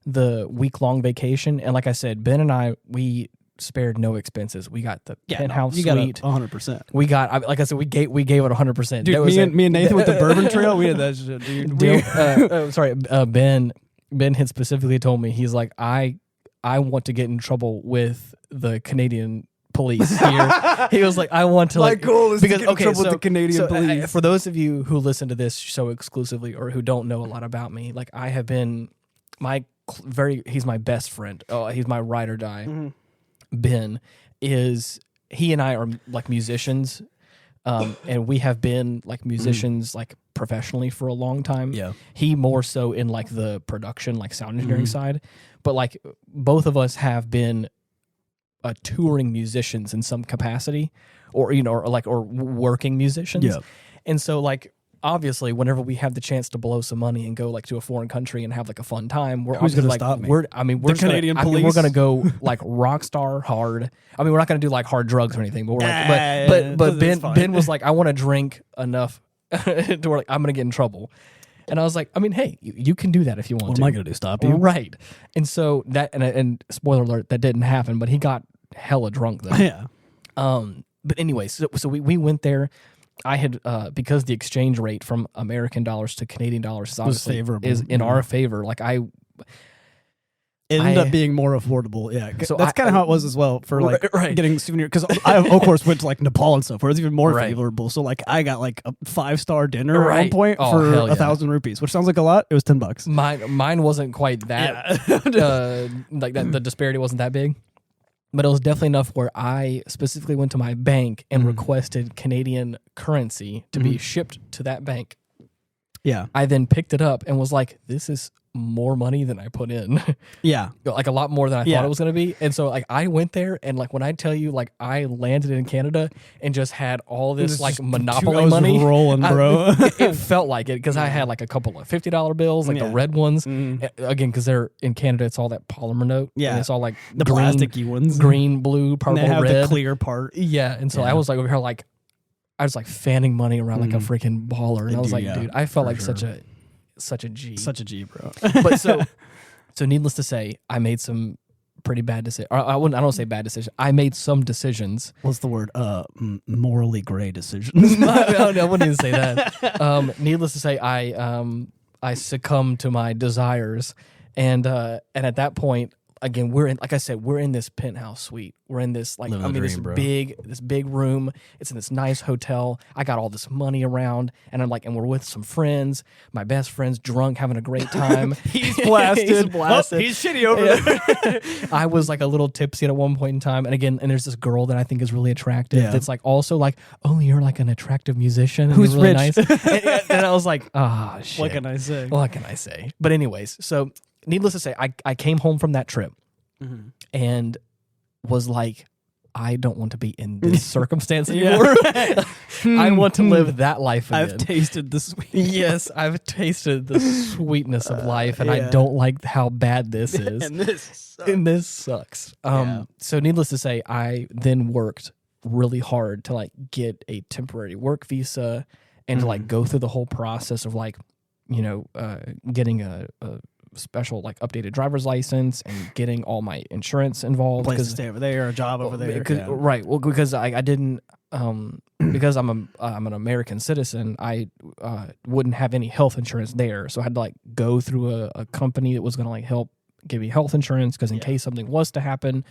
[SPEAKER 2] the week-long vacation, and like I said, Ben and I, we spared no expenses. We got the penthouse suite.
[SPEAKER 1] You got 100%.
[SPEAKER 2] We got, like I said, we gave it 100%.
[SPEAKER 1] Dude, me and Nathan with the bourbon trail, we had that shit, dude.
[SPEAKER 2] Ben had specifically told me, he's like, I want to get in trouble with the Canadian police here. He was like, I want to like,
[SPEAKER 1] my goal is to get in trouble with the Canadian police.
[SPEAKER 2] For those of you who listen to this show exclusively or who don't know a lot about me, like I have been he's my best friend. Oh, he's my ride or die. Mm-hmm. Ben he and I are like musicians, and we have been like musicians like professionally for a long time.
[SPEAKER 1] Yeah,
[SPEAKER 2] he more so in like the production, like sound engineering side, but like both of us have been touring musicians in some capacity, or or working musicians. Yeah. And so like obviously whenever we have the chance to blow some money and go like to a foreign country and have like a fun time, we're
[SPEAKER 1] who's gonna stop me? We're
[SPEAKER 2] the
[SPEAKER 1] Canadian police.
[SPEAKER 2] We're gonna go like rock star hard. I mean, we're not gonna do like hard drugs or anything, but we're like, but Ben was like, I want to drink enough to where like I'm gonna get in trouble. And I was like, I mean, hey, you can do that if you want to.
[SPEAKER 1] What am I going to do, stop you?
[SPEAKER 2] Right. And so that, and spoiler alert, that didn't happen, but he got hella drunk though.
[SPEAKER 1] Yeah.
[SPEAKER 2] But anyway, so we went there. I had, because the exchange rate from American dollars to Canadian dollars is obviously is in our favor. Like
[SPEAKER 1] it ended up being more affordable. Yeah. So that's kind of how it was as well for like getting souvenir. Because I, of course, went to like Nepal and stuff where it's even more favorable. So like I got like a 5-star dinner at one point for 1,000 rupees, which sounds like a lot. It was $10.
[SPEAKER 2] Mine wasn't quite that, like that. The disparity wasn't that big. But it was definitely enough where I specifically went to my bank and requested Canadian currency to be shipped to that bank.
[SPEAKER 1] Yeah.
[SPEAKER 2] I then picked it up and was like, this is more money than I put in.
[SPEAKER 1] Yeah.
[SPEAKER 2] Like a lot more than I thought it was going to be. And so like I went there and like when I tell you like I landed in Canada and just had all this like Monopoly money
[SPEAKER 1] rolling, bro.
[SPEAKER 2] It felt like it because I had like a couple of $50 bills, like the red ones. Again, because they're in Canada, it's all that polymer note.
[SPEAKER 1] Yeah.
[SPEAKER 2] And it's all like
[SPEAKER 1] the plasticky ones.
[SPEAKER 2] Green, blue, purple,
[SPEAKER 1] and they have
[SPEAKER 2] red.
[SPEAKER 1] The clear part.
[SPEAKER 2] Yeah. And so I was like over here like, I was like fanning money around like a freaking baller. And I was like, dude, I felt like such a G.
[SPEAKER 1] Such a G, bro.
[SPEAKER 2] But so needless to say, I made some pretty bad decisions. I don't say bad decisions. I made some decisions.
[SPEAKER 1] What's the word? Morally gray decisions.
[SPEAKER 2] I wouldn't even say that. Needless to say, I succumbed to my desires, and at that point, again, we're in this penthouse suite. We're in this this big room. It's in this nice hotel. I got all this money around, and I'm like, and we're with some friends. My best friend's drunk, having a great time.
[SPEAKER 1] He's blasted. Oh, he's shitty over there.
[SPEAKER 2] I was like a little tipsy at one point in time, and there's this girl that I think is really attractive. Yeah. That's like also like, oh, you're like an attractive musician
[SPEAKER 1] who's
[SPEAKER 2] really
[SPEAKER 1] rich.
[SPEAKER 2] Nice. and I was like, shit.
[SPEAKER 1] What can I say?
[SPEAKER 2] What can I say? But anyways, so needless to say, I came home from that trip and was like, I don't want to be in this circumstance anymore. I want to live that life again.
[SPEAKER 1] I've tasted the sweet.
[SPEAKER 2] Yes, I've tasted the sweetness of life, and I don't like how bad this is.
[SPEAKER 1] and
[SPEAKER 2] this sucks. So needless to say, I then worked really hard to like get a temporary work visa and to like go through the whole process of like, getting a special like updated driver's license and getting all my insurance involved.
[SPEAKER 1] Place to stay over there, a job over there.
[SPEAKER 2] Right. Well, because I didn't because I'm an American citizen, I wouldn't have any health insurance there, so I had to like go through a company that was going to like help give me health insurance because in case something was to happen,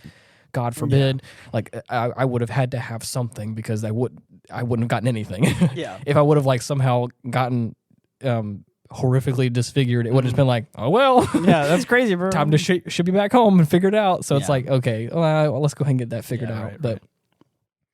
[SPEAKER 2] God forbid, like I would have had to have something because I wouldn't have gotten anything. If I would have like somehow gotten horrifically disfigured, it would have just been like, oh well,
[SPEAKER 1] yeah, that's crazy, bro.
[SPEAKER 2] Time to ship you back home and figure it out. So it's like, okay, well, let's go ahead and get that figured out.
[SPEAKER 1] Right.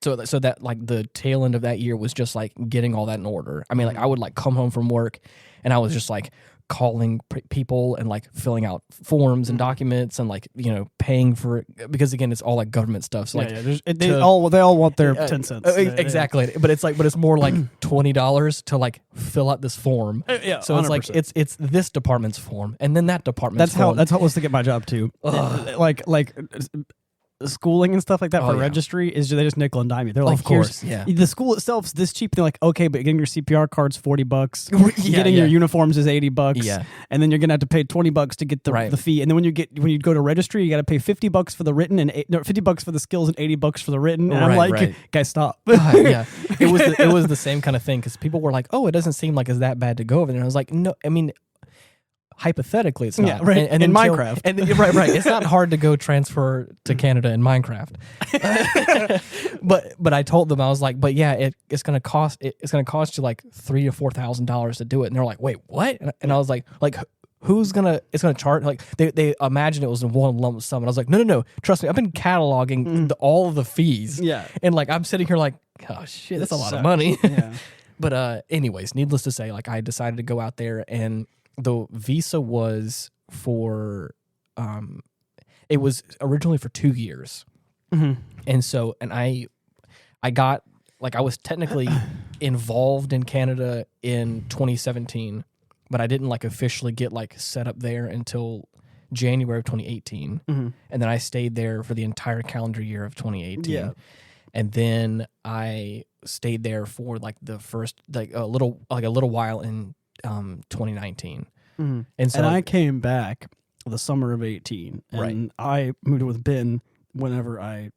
[SPEAKER 2] So that like the tail end of that year was just like getting all that in order. I mean, like I would like come home from work and I was just like calling people and like filling out forms and documents and like, you know, paying for it, because again, it's all like government stuff. So
[SPEAKER 1] they all want their 10 cents.
[SPEAKER 2] Exactly. But it's more like $20 to like fill out this form. So 100%. It's like it's this department's form and then that department's form.
[SPEAKER 1] That's how it was to get my job too. Like schooling and stuff like that for registry is they just nickel and dime you. They're like,
[SPEAKER 2] of course,
[SPEAKER 1] the school itself's this cheap. They're like, okay, but getting your CPR card's $40. Getting your uniforms is $80.
[SPEAKER 2] Yeah.
[SPEAKER 1] And then you're gonna have to pay $20 to get the fee. And then when you go to registry, you got to pay $50 for the written and $50 for the skills and $80 for the written. And I'm like, guys, stop.
[SPEAKER 2] It was the same kind of thing because people were like, oh, it doesn't seem like it's that bad to go over there. And I was like, no, I mean, hypothetically, it's not.
[SPEAKER 1] Yeah, right. And in Minecraft.
[SPEAKER 2] Right. It's not hard to go transfer to Canada in Minecraft. but I told them, I was like, but yeah, it's gonna cost you like $3,000 to $4,000 to do it. And they're like, wait, what? And I was like it's gonna charge, like they imagined it was in one lump sum. And I was like, no, trust me, I've been cataloging all of the fees.
[SPEAKER 1] Yeah.
[SPEAKER 2] And like I'm sitting here like, oh shit, that's a lot of money.
[SPEAKER 1] Yeah.
[SPEAKER 2] But anyways, needless to say, like I decided to go out there, and the visa was for it was originally for 2 years. And I got, like, I was technically involved in Canada in 2017, but I didn't like officially get like set up there until January of 2018. And then I stayed there for the entire calendar year of 2018. And then I stayed there for like the first a little while in 2019. And
[SPEAKER 1] I came back the summer of 18, and I moved with Ben whenever it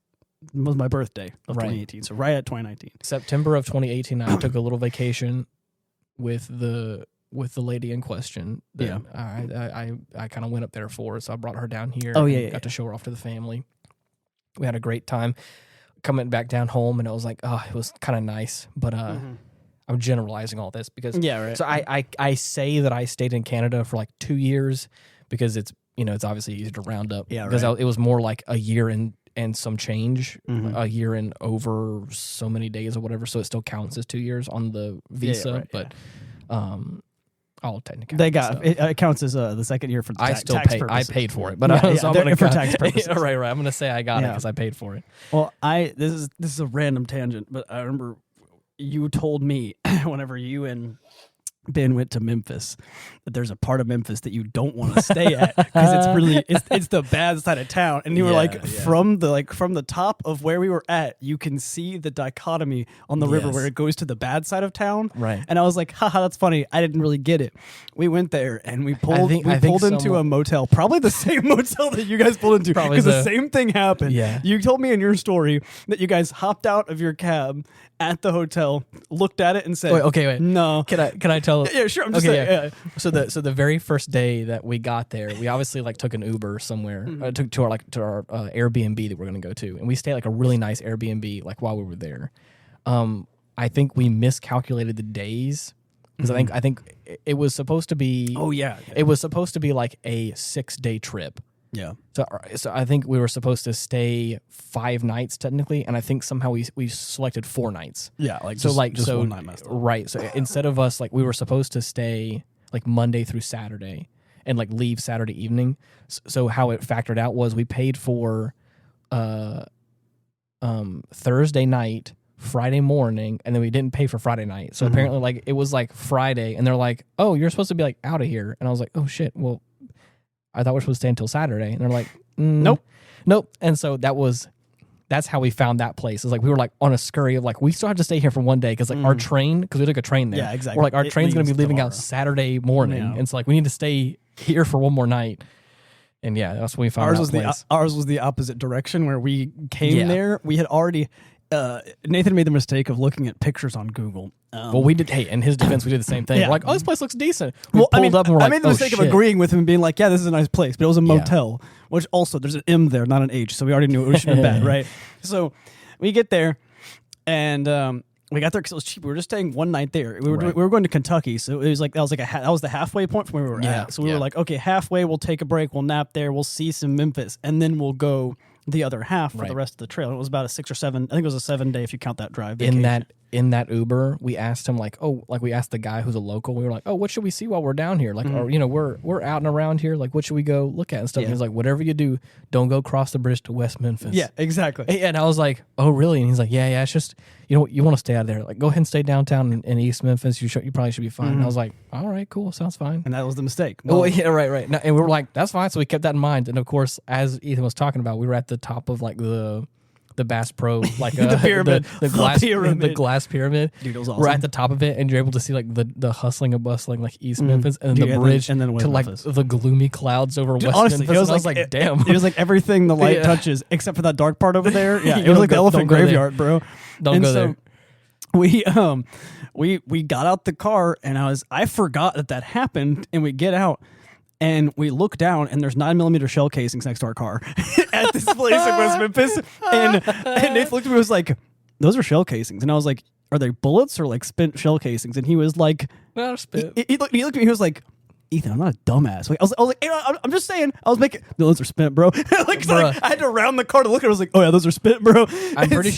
[SPEAKER 1] was my birthday of 2018, so right at 2019.
[SPEAKER 2] September of 2018, I took a little vacation with the lady in question that I kind of went up there for, so I brought her down here. Got to show her off to the family. We had a great time coming back down home, and it was like, it was kind of nice, but I'm generalizing all this because so I say that I stayed in Canada for like 2 years because it's obviously easier to round up. Because it was more like a year and some change, a year and over so many days or whatever. So it still counts as 2 years on the visa, but all technically
[SPEAKER 1] it counts as the second year for the tax purposes.
[SPEAKER 2] I paid for it, but for
[SPEAKER 1] tax purposes.
[SPEAKER 2] right. I'm gonna say I got it because I paid for it.
[SPEAKER 1] Well, this is a random tangent, but I remember you told me whenever you and Ben went to Memphis that there's a part of Memphis that you don't want to stay at because it's the bad side of town, and you were from the top of where we were at, you can see the dichotomy on the river where it goes to the bad side of town,
[SPEAKER 2] right?
[SPEAKER 1] And I was like, haha, that's funny. I didn't really get it. We went there and we pulled into a motel, probably the same motel that you guys pulled into, because the same thing happened. You told me in your story that you guys hopped out of your cab at the hotel, looked at it, and said,
[SPEAKER 2] wait.
[SPEAKER 1] No.
[SPEAKER 2] Can I tell?
[SPEAKER 1] Yeah, sure. I'm just saying.
[SPEAKER 2] So the very first day that we got there, we obviously like took an Uber somewhere, to our Airbnb that we're gonna go to, and we stayed like a really nice Airbnb like while we were there. I think we miscalculated the days because I think it was supposed to be. It was supposed to be like a 6-day trip.
[SPEAKER 1] Yeah.
[SPEAKER 2] So I think we were supposed to stay 5 nights technically, and I think somehow we selected 4 nights.
[SPEAKER 1] Yeah, just one night messed up.
[SPEAKER 2] Right. So instead of us we were supposed to stay like Monday through Saturday and like leave Saturday evening. So how it factored out was we paid for Thursday night, Friday morning, and then we didn't pay for Friday night. So apparently like it was like Friday, and they're like, "Oh, you're supposed to be like out of here," and I was like, "Oh shit, well." I thought we were supposed to stay until Saturday. And they're like, nope. And so that's how we found that place. It's like we were like on a scurry of like, we still have to stay here for one day because like our train, because we took a train there.
[SPEAKER 1] Yeah, exactly.
[SPEAKER 2] We're like, our train's going to be leaving out Saturday morning. Yeah. And it's like, we need to stay here for one more night. And that's when we found
[SPEAKER 1] ours was the opposite direction where we came there. We had already... Nathan made the mistake of looking at pictures on Google.
[SPEAKER 2] Well, we did. Hey, in his defense, we did the same thing. We're like, oh, this place looks decent.
[SPEAKER 1] I made the mistake of agreeing with him and being like, yeah, this is a nice place, but it was a motel, which also there's an M there, not an H, so we already knew it should have been bad, right? So we get there, and we got there because it was cheap. We were just staying one night there. We were going to Kentucky, so it was like that was the halfway point from where we were at. So we were like, okay, halfway, we'll take a break, we'll nap there, we'll see some Memphis, and then we'll go the other half for the rest of the trail. It was about a 6 or 7. I think it was a 7 day if you count that drive.
[SPEAKER 2] Vacation. In that Uber, we asked him we asked the guy who's a local. We were like, what should we see while we're down here? Like, or, we're out and around here. Like, what should we go look at and stuff? And he's like, whatever you do, don't go cross the bridge to West Memphis.
[SPEAKER 1] Yeah, exactly.
[SPEAKER 2] And I was like, oh, really? And he's like, yeah, it's just, you want to stay out of there. Like, go ahead and stay downtown in East Memphis. You probably should be fine. And I was like, all right, cool, sounds fine.
[SPEAKER 1] And that was the mistake.
[SPEAKER 2] Well, yeah, right. And we were like, that's fine. So we kept that in mind. And of course, as Ethan was talking about, we were at the top of like the Bass Pro, like
[SPEAKER 1] the pyramid,
[SPEAKER 2] the glass pyramid.
[SPEAKER 1] Dude, it was awesome.
[SPEAKER 2] We're at the top of it, and you're able to see like the hustling and bustling like East Memphis, and then the bridge,
[SPEAKER 1] and then West
[SPEAKER 2] to like
[SPEAKER 1] Memphis.
[SPEAKER 2] The gloomy clouds over West
[SPEAKER 1] honestly,
[SPEAKER 2] Memphis. I was like, damn.
[SPEAKER 1] It was like everything the light touches, except for that dark part over there. Yeah, it was like the elephant graveyard, bro.
[SPEAKER 2] Don't go there.
[SPEAKER 1] We got out the car, and I forgot that happened, and we get out. And we look down, and there's 9mm shell casings next to our car at this place in West Memphis. And Nathan looked at me and was like, those are shell casings. And I was like, are they bullets or like spent shell casings? And he was like,
[SPEAKER 2] no, spit.
[SPEAKER 1] He looked at me, he was like, Ethan, I'm not a dumbass. Like, I was like, hey, I'm just saying. I was making those are spent, bro. like, I had to round the car to look at it. I was like, oh yeah, those are spent, bro.
[SPEAKER 2] I'm pretty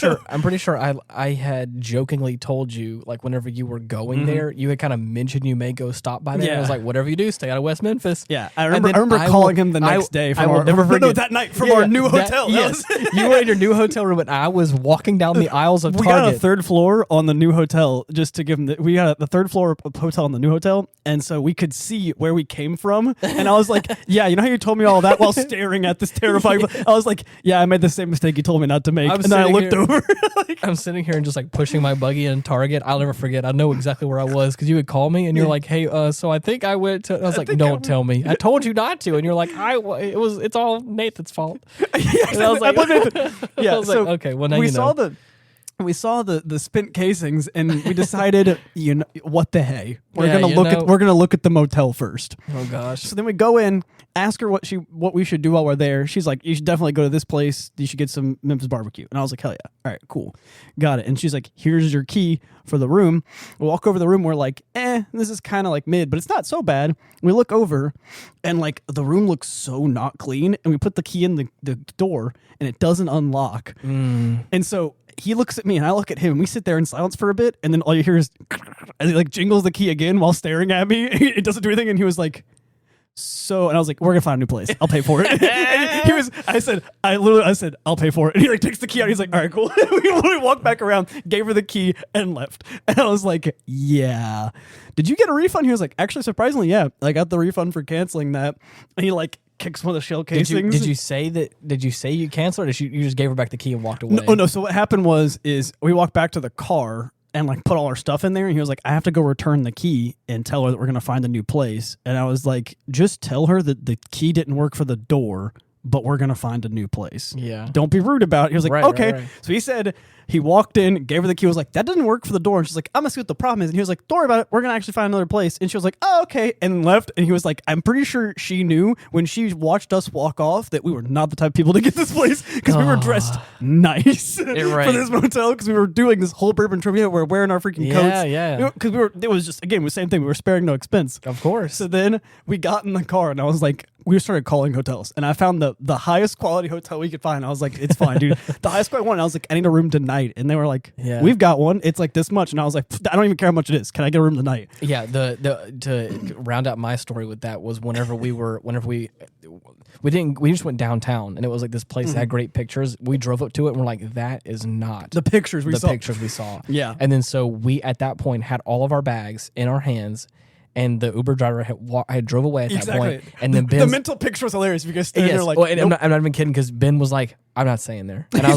[SPEAKER 2] sure. I had jokingly told you, like, whenever you were going there, you had kind of mentioned you may go stop by there. Yeah. And I was like, whatever you do, stay out of West Memphis.
[SPEAKER 1] Yeah, I remember calling him the next day from that night from our new hotel.
[SPEAKER 2] Yes, you were in your new hotel room, and I was walking down the aisles of Target.
[SPEAKER 1] We got a third floor on the new hotel just to give him. We got the third floor hotel on the new hotel, and so we could see where we came from. And I was like, yeah, you know how you told me all that while staring at this terrifying. I was like, yeah, I made the same mistake you told me not to make. And then I looked over.
[SPEAKER 2] I'm sitting here and just like pushing my buggy in Target. I'll never forget. I know exactly where I was because you would call me and you're like, hey, so I think I went to. I was like, don't tell me. I told you not to. And you're like, it's all Nathan's fault.
[SPEAKER 1] Yeah,
[SPEAKER 2] and I was like,
[SPEAKER 1] yeah.
[SPEAKER 2] I was like, okay, well now
[SPEAKER 1] we saw the spent casings, and we decided, what the hey, we're gonna look at the motel first.
[SPEAKER 2] Oh gosh!
[SPEAKER 1] So then we go in, ask her what we should do while we're there. She's like, you should definitely go to this place. You should get some Memphis barbecue. And I was like, hell yeah! All right, cool, got it. And she's like, here's your key for the room. We walk over to the room. We're like, this is kind of like mid, but it's not so bad. We look over, and like the room looks so not clean. And we put the key in the door, and it doesn't unlock. And so he looks at me and I look at him. We sit there in silence for a bit, and then all you hear is, and he like jingles the key again while staring at me. It doesn't do anything, and he was like, and I was like, we're gonna find a new place. I'll pay for it. I said, I'll pay for it. And he like takes the key out. He's like, all right, cool. we walked back around, gave her the key, and left. And I was like, yeah. Did you get a refund? He was like, actually, surprisingly, yeah. I got the refund for canceling that. And he like kicks one of the shell casings.
[SPEAKER 2] Did you say you canceled, or you just gave her back the key and walked away?
[SPEAKER 1] No. So what happened is we walked back to the car and like put all our stuff in there, and he was like, I have to go return the key and tell her that we're gonna find a new place. And I was like, just tell her that the key didn't work for the door, but we're gonna find a new place.
[SPEAKER 2] Yeah,
[SPEAKER 1] don't be rude about it. He was like, okay. Right. So he said, he walked in, gave her the key, was like, that doesn't work for the door. And she's like, I'm gonna see what the problem is. And he was like, don't worry about it, we're gonna actually find another place. And she was like, oh, okay, and left. And he was like, I'm pretty sure she knew when she watched us walk off that we were not the type of people to get this place, because we were dressed nice for this motel, because we were doing this whole bourbon trip. We were wearing our freaking coats.
[SPEAKER 2] Yeah.
[SPEAKER 1] Because it was just, again, the same thing. We were sparing no expense.
[SPEAKER 2] Of course.
[SPEAKER 1] So then we got in the car, and I was like, we started calling hotels, and I found the highest quality hotel we could find. I was like, it's fine, dude. The highest quality one. I was like, I need a room tonight. And they were like, we've got one. It's like this much. And I was like, I don't even care how much it is. Can I get a room tonight?
[SPEAKER 2] Yeah. To round out my story with that was whenever we just went downtown, and it was like this place that had great pictures. We drove up to it, and we're like, that is not
[SPEAKER 1] the pictures we
[SPEAKER 2] saw.
[SPEAKER 1] Yeah.
[SPEAKER 2] And then so we at that point had all of our bags in our hands. And the Uber driver had drove away at that point. And then
[SPEAKER 1] the mental picture was hilarious because standing there like,
[SPEAKER 2] nope. I'm not even kidding, because Ben was like, I'm not staying there. And I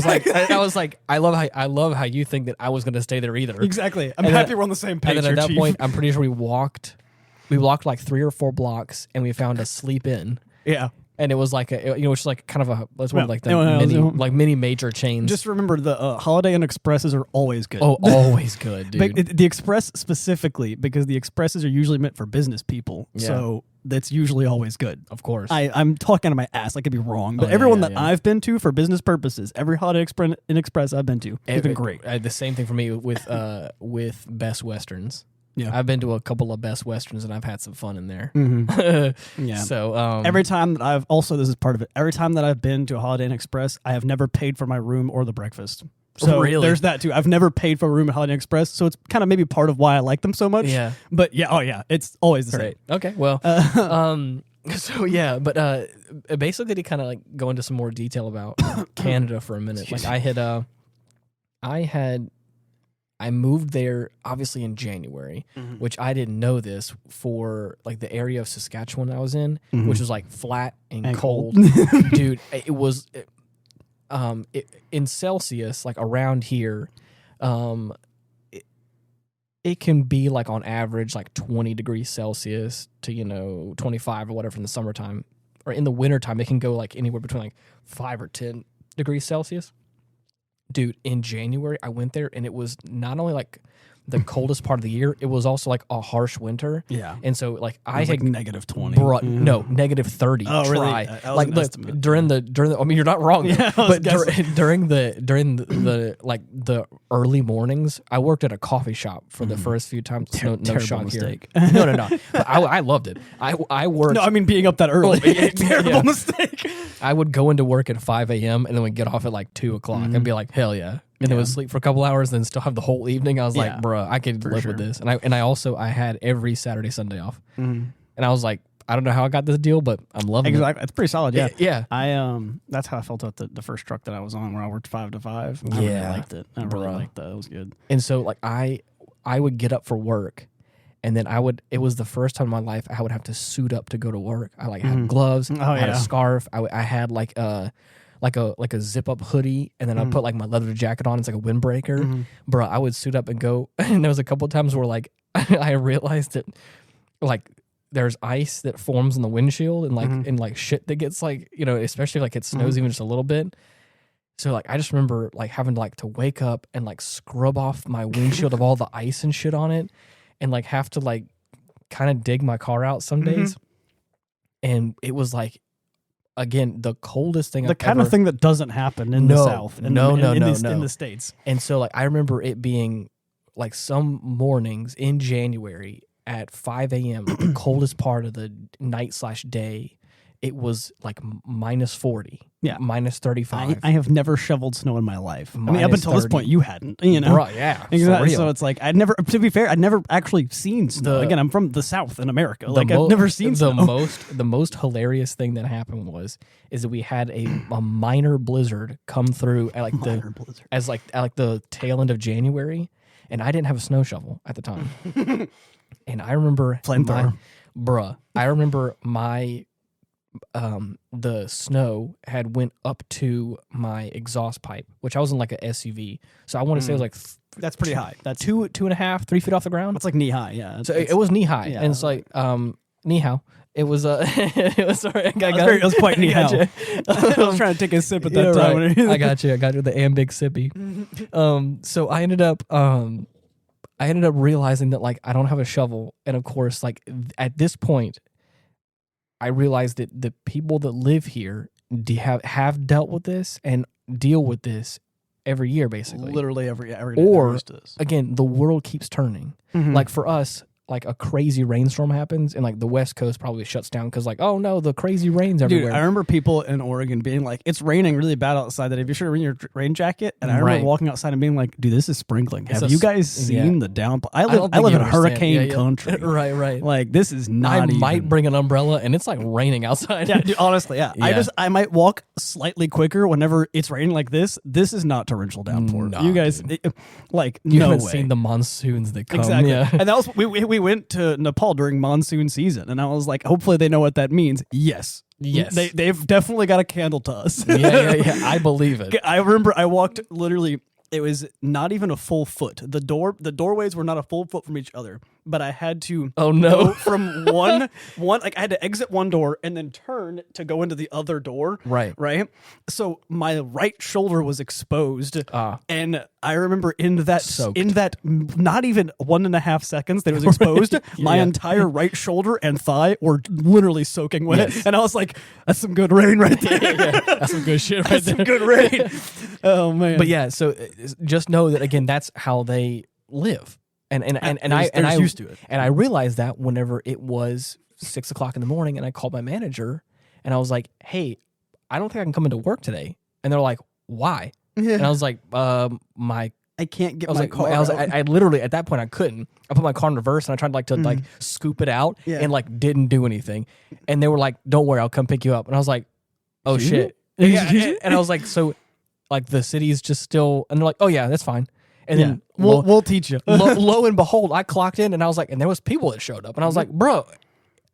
[SPEAKER 2] was like, I love how you think that I was going to stay there either.
[SPEAKER 1] Exactly. I'm happy we're on the same page.
[SPEAKER 2] And then at that point, I'm pretty sure we walked like 3 or 4 blocks, and we found a sleep in.
[SPEAKER 1] Yeah.
[SPEAKER 2] And it was like it's like kind of mini major chains.
[SPEAKER 1] Just remember, the Holiday Inn Expresses are always good.
[SPEAKER 2] Oh, always good, dude.
[SPEAKER 1] But the Express specifically, because the Expresses are usually meant for business people, so that's usually always good.
[SPEAKER 2] Of course,
[SPEAKER 1] I'm talking out of my ass. I could be wrong, but everyone that I've been to for business purposes, every Holiday Inn Express I've been to, it's been great.
[SPEAKER 2] The same thing for me with Best Westerns.
[SPEAKER 1] Yeah.
[SPEAKER 2] I've been to a couple of Best Westerns and I've had some fun in there.
[SPEAKER 1] Mm-hmm. Yeah.
[SPEAKER 2] So
[SPEAKER 1] every time that I've also, this is part of it, every time that I've been to a Holiday Inn Express, I have never paid for my room or the breakfast. So
[SPEAKER 2] really?
[SPEAKER 1] There's that too. I've never paid for a room at Holiday Inn Express, so it's kind of maybe part of why I like them so much.
[SPEAKER 2] Yeah.
[SPEAKER 1] But yeah, oh yeah, it's always the same.
[SPEAKER 2] Okay, well, so yeah, but basically to kind of like go into some more detail about Canada for a minute. Like I moved there obviously in January, which I didn't know this for like the area of Saskatchewan I was in, which was like flat and cold. Dude, it was in Celsius, like around here, it can be like on average like 20 degrees Celsius to 25 or whatever in the summertime, or in the wintertime it can go like anywhere between like 5 or 10 degrees Celsius. Dude, in January I went there and it was not only like the coldest part of the year, it was also like a harsh winter.
[SPEAKER 1] Yeah.
[SPEAKER 2] And so like I
[SPEAKER 1] had
[SPEAKER 2] like
[SPEAKER 1] negative 20.
[SPEAKER 2] No, negative 30.
[SPEAKER 1] Oh, really?
[SPEAKER 2] Like during the I mean you're not wrong.
[SPEAKER 1] Yeah,
[SPEAKER 2] but during the like the early mornings, I worked at a coffee shop for the first few times. No shock
[SPEAKER 1] mistake.
[SPEAKER 2] Here. No. But I loved it. I worked.
[SPEAKER 1] No, I mean being up that early. Terrible mistake.
[SPEAKER 2] I would go into work at 5 a.m. and then we'd get off at like 2 o'clock and be like, hell yeah. And then would sleep for a couple hours, then still have the whole evening. I was like, bruh, I could live with this. And I had every Saturday, Sunday off. And I was like, I don't know how I got this deal, but I'm loving it.
[SPEAKER 1] It's pretty solid, yeah.
[SPEAKER 2] Yeah.
[SPEAKER 1] That's how I felt about the first truck that I was on, where I worked 5 to 5. I really liked it. I really liked that. It was good.
[SPEAKER 2] And so like I would get up for work, and then it was the first time in my life I would have to suit up to go to work. I like had gloves, I had a scarf, I had like a zip up hoodie, and then I put like my leather jacket on. It's like a windbreaker. Bro, I would suit up and go. And there was a couple of times where like I realized that like there's ice that forms in the windshield and like shit that gets like, especially like it snows even just a little bit. So like I just remember like having to wake up and like scrub off my windshield of all the ice and shit on it, and like have to like kind of dig my car out some days. And it was like, again, the coldest thing
[SPEAKER 1] the kind of thing that doesn't happen in the South. In the States.
[SPEAKER 2] And so like I remember it being like some mornings in January at 5 a.m., the coldest part of the night/day, it was like minus 40. Yeah. Minus 35.
[SPEAKER 1] I have never shoveled snow in my life. Minus I mean, up until 30. This point, you hadn't,
[SPEAKER 2] Right, yeah.
[SPEAKER 1] Exactly. So it's like, to be fair, I'd never actually seen snow. Again, I'm from the South in America. Like, I've never seen snow.
[SPEAKER 2] The most hilarious thing that happened is that we had a minor blizzard come through at like the tail end of January, and I didn't have a snow shovel at the time. And I remember the snow had went up to my exhaust pipe, which I was in like a SUV. So I want to say it was like
[SPEAKER 1] that's pretty high.
[SPEAKER 2] That's 2.5, 3 feet off the ground.
[SPEAKER 1] It's like knee high, yeah.
[SPEAKER 2] So it was knee high, and it's like knee how. It was it was sorry.
[SPEAKER 1] It was quite knee how. I was trying to take a sip at that time.
[SPEAKER 2] Right. I got you. The Ambig sippy. So I ended up realizing that like I don't have a shovel, and of course like at this point, I realized that the people that live here have dealt with this and deal with this every year, basically.
[SPEAKER 1] Literally every day.
[SPEAKER 2] Or, again, the world keeps turning. Like for us, like a crazy rainstorm happens and like the West Coast probably shuts down because like, oh no, the crazy rain's everywhere.
[SPEAKER 1] Dude, I remember people in Oregon being like, it's raining really bad outside, that if you should bring your rain jacket. And I remember walking outside and being like, dude, this is sprinkling. Have you guys seen the downpour? I live in hurricane country.
[SPEAKER 2] Right.
[SPEAKER 1] Like this is not
[SPEAKER 2] I might bring an umbrella and it's like raining outside.
[SPEAKER 1] Yeah, dude, honestly, yeah. I might walk slightly quicker whenever it's raining like this. This is not torrential downpour.
[SPEAKER 2] Nah,
[SPEAKER 1] you guys,
[SPEAKER 2] you haven't seen the monsoons that come.
[SPEAKER 1] Exactly.
[SPEAKER 2] Yeah.
[SPEAKER 1] And that was, we went to Nepal during monsoon season, and I was like, hopefully they know what that means. Yes. They've definitely got a candle to us.
[SPEAKER 2] Yeah. I believe it.
[SPEAKER 1] I remember I walked literally, it was not even a full foot. The doorways were not a full foot from each other, but I had to go from one like I had to exit one door and then turn to go into the other door. Right. So my right shoulder was exposed, and I remember in that not even 1.5 seconds that it was exposed, my entire right shoulder and thigh were literally soaking wet, and I was like, "That's some good rain right there.
[SPEAKER 2] That's some good shit right there.
[SPEAKER 1] Some good rain." Oh man.
[SPEAKER 2] But yeah, so just know that again, that's how they live. I
[SPEAKER 1] used to it.
[SPEAKER 2] And I realized that whenever it was 6 o'clock in the morning, and I called my manager, and I was like, "Hey, I don't think I can come into work today." And they're like, "Why?"
[SPEAKER 1] Yeah.
[SPEAKER 2] And I was like,
[SPEAKER 1] I can't get my car.
[SPEAKER 2] I literally at that point I couldn't. I put my car in reverse and I tried to scoop it out and didn't do anything. And they were like, "Don't worry, I'll come pick you up." And I was like, "Oh shit!" Yeah, and I was like, "So, like the city's just still?" And they're like, "Oh yeah, that's fine." And then
[SPEAKER 1] we'll teach you.
[SPEAKER 2] lo and behold, I clocked in and I was like, and there was people that showed up, and I was like, "Bro,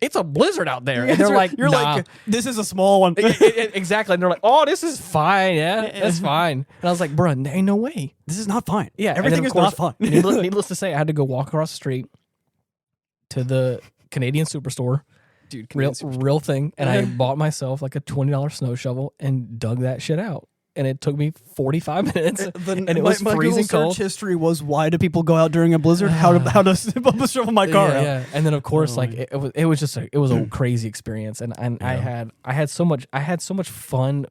[SPEAKER 2] it's a blizzard out there." And they're like,
[SPEAKER 1] "You're
[SPEAKER 2] nah.
[SPEAKER 1] like, this is a small one."
[SPEAKER 2] Exactly. And they're like, "Oh, this is fine. Yeah, that's fine." And I was like, "Bro, ain't no way.
[SPEAKER 1] This is not fine.
[SPEAKER 2] Yeah,
[SPEAKER 1] everything is not fine."
[SPEAKER 2] Needless to say, I had to go walk across the street to the Canadian Superstore.
[SPEAKER 1] Dude,
[SPEAKER 2] real thing. And I bought myself like a $20 snow shovel and dug that shit out. And it took me 45 minutes. And it was freezing cold.
[SPEAKER 1] Search history was, why do people go out during a blizzard? How to shovel my car out?
[SPEAKER 2] Yeah. And then of course, it was just it was a crazy experience. And I had so much fun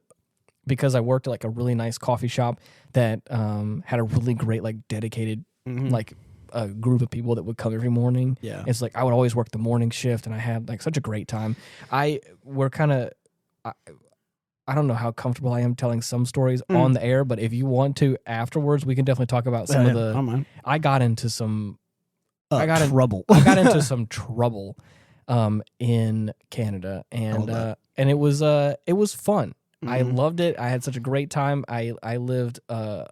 [SPEAKER 2] because I worked at like a really nice coffee shop that had a really great like dedicated like a group of people that would come every morning.
[SPEAKER 1] Yeah.
[SPEAKER 2] It's like I would always work the morning shift, and I had like such a great time. I don't know how comfortable I am telling some stories on the air, but if you want to afterwards, we can definitely talk about some of the. I got into some
[SPEAKER 1] trouble.
[SPEAKER 2] I got into some trouble in Canada, and it was fun. I loved it. I had such a great time. I lived I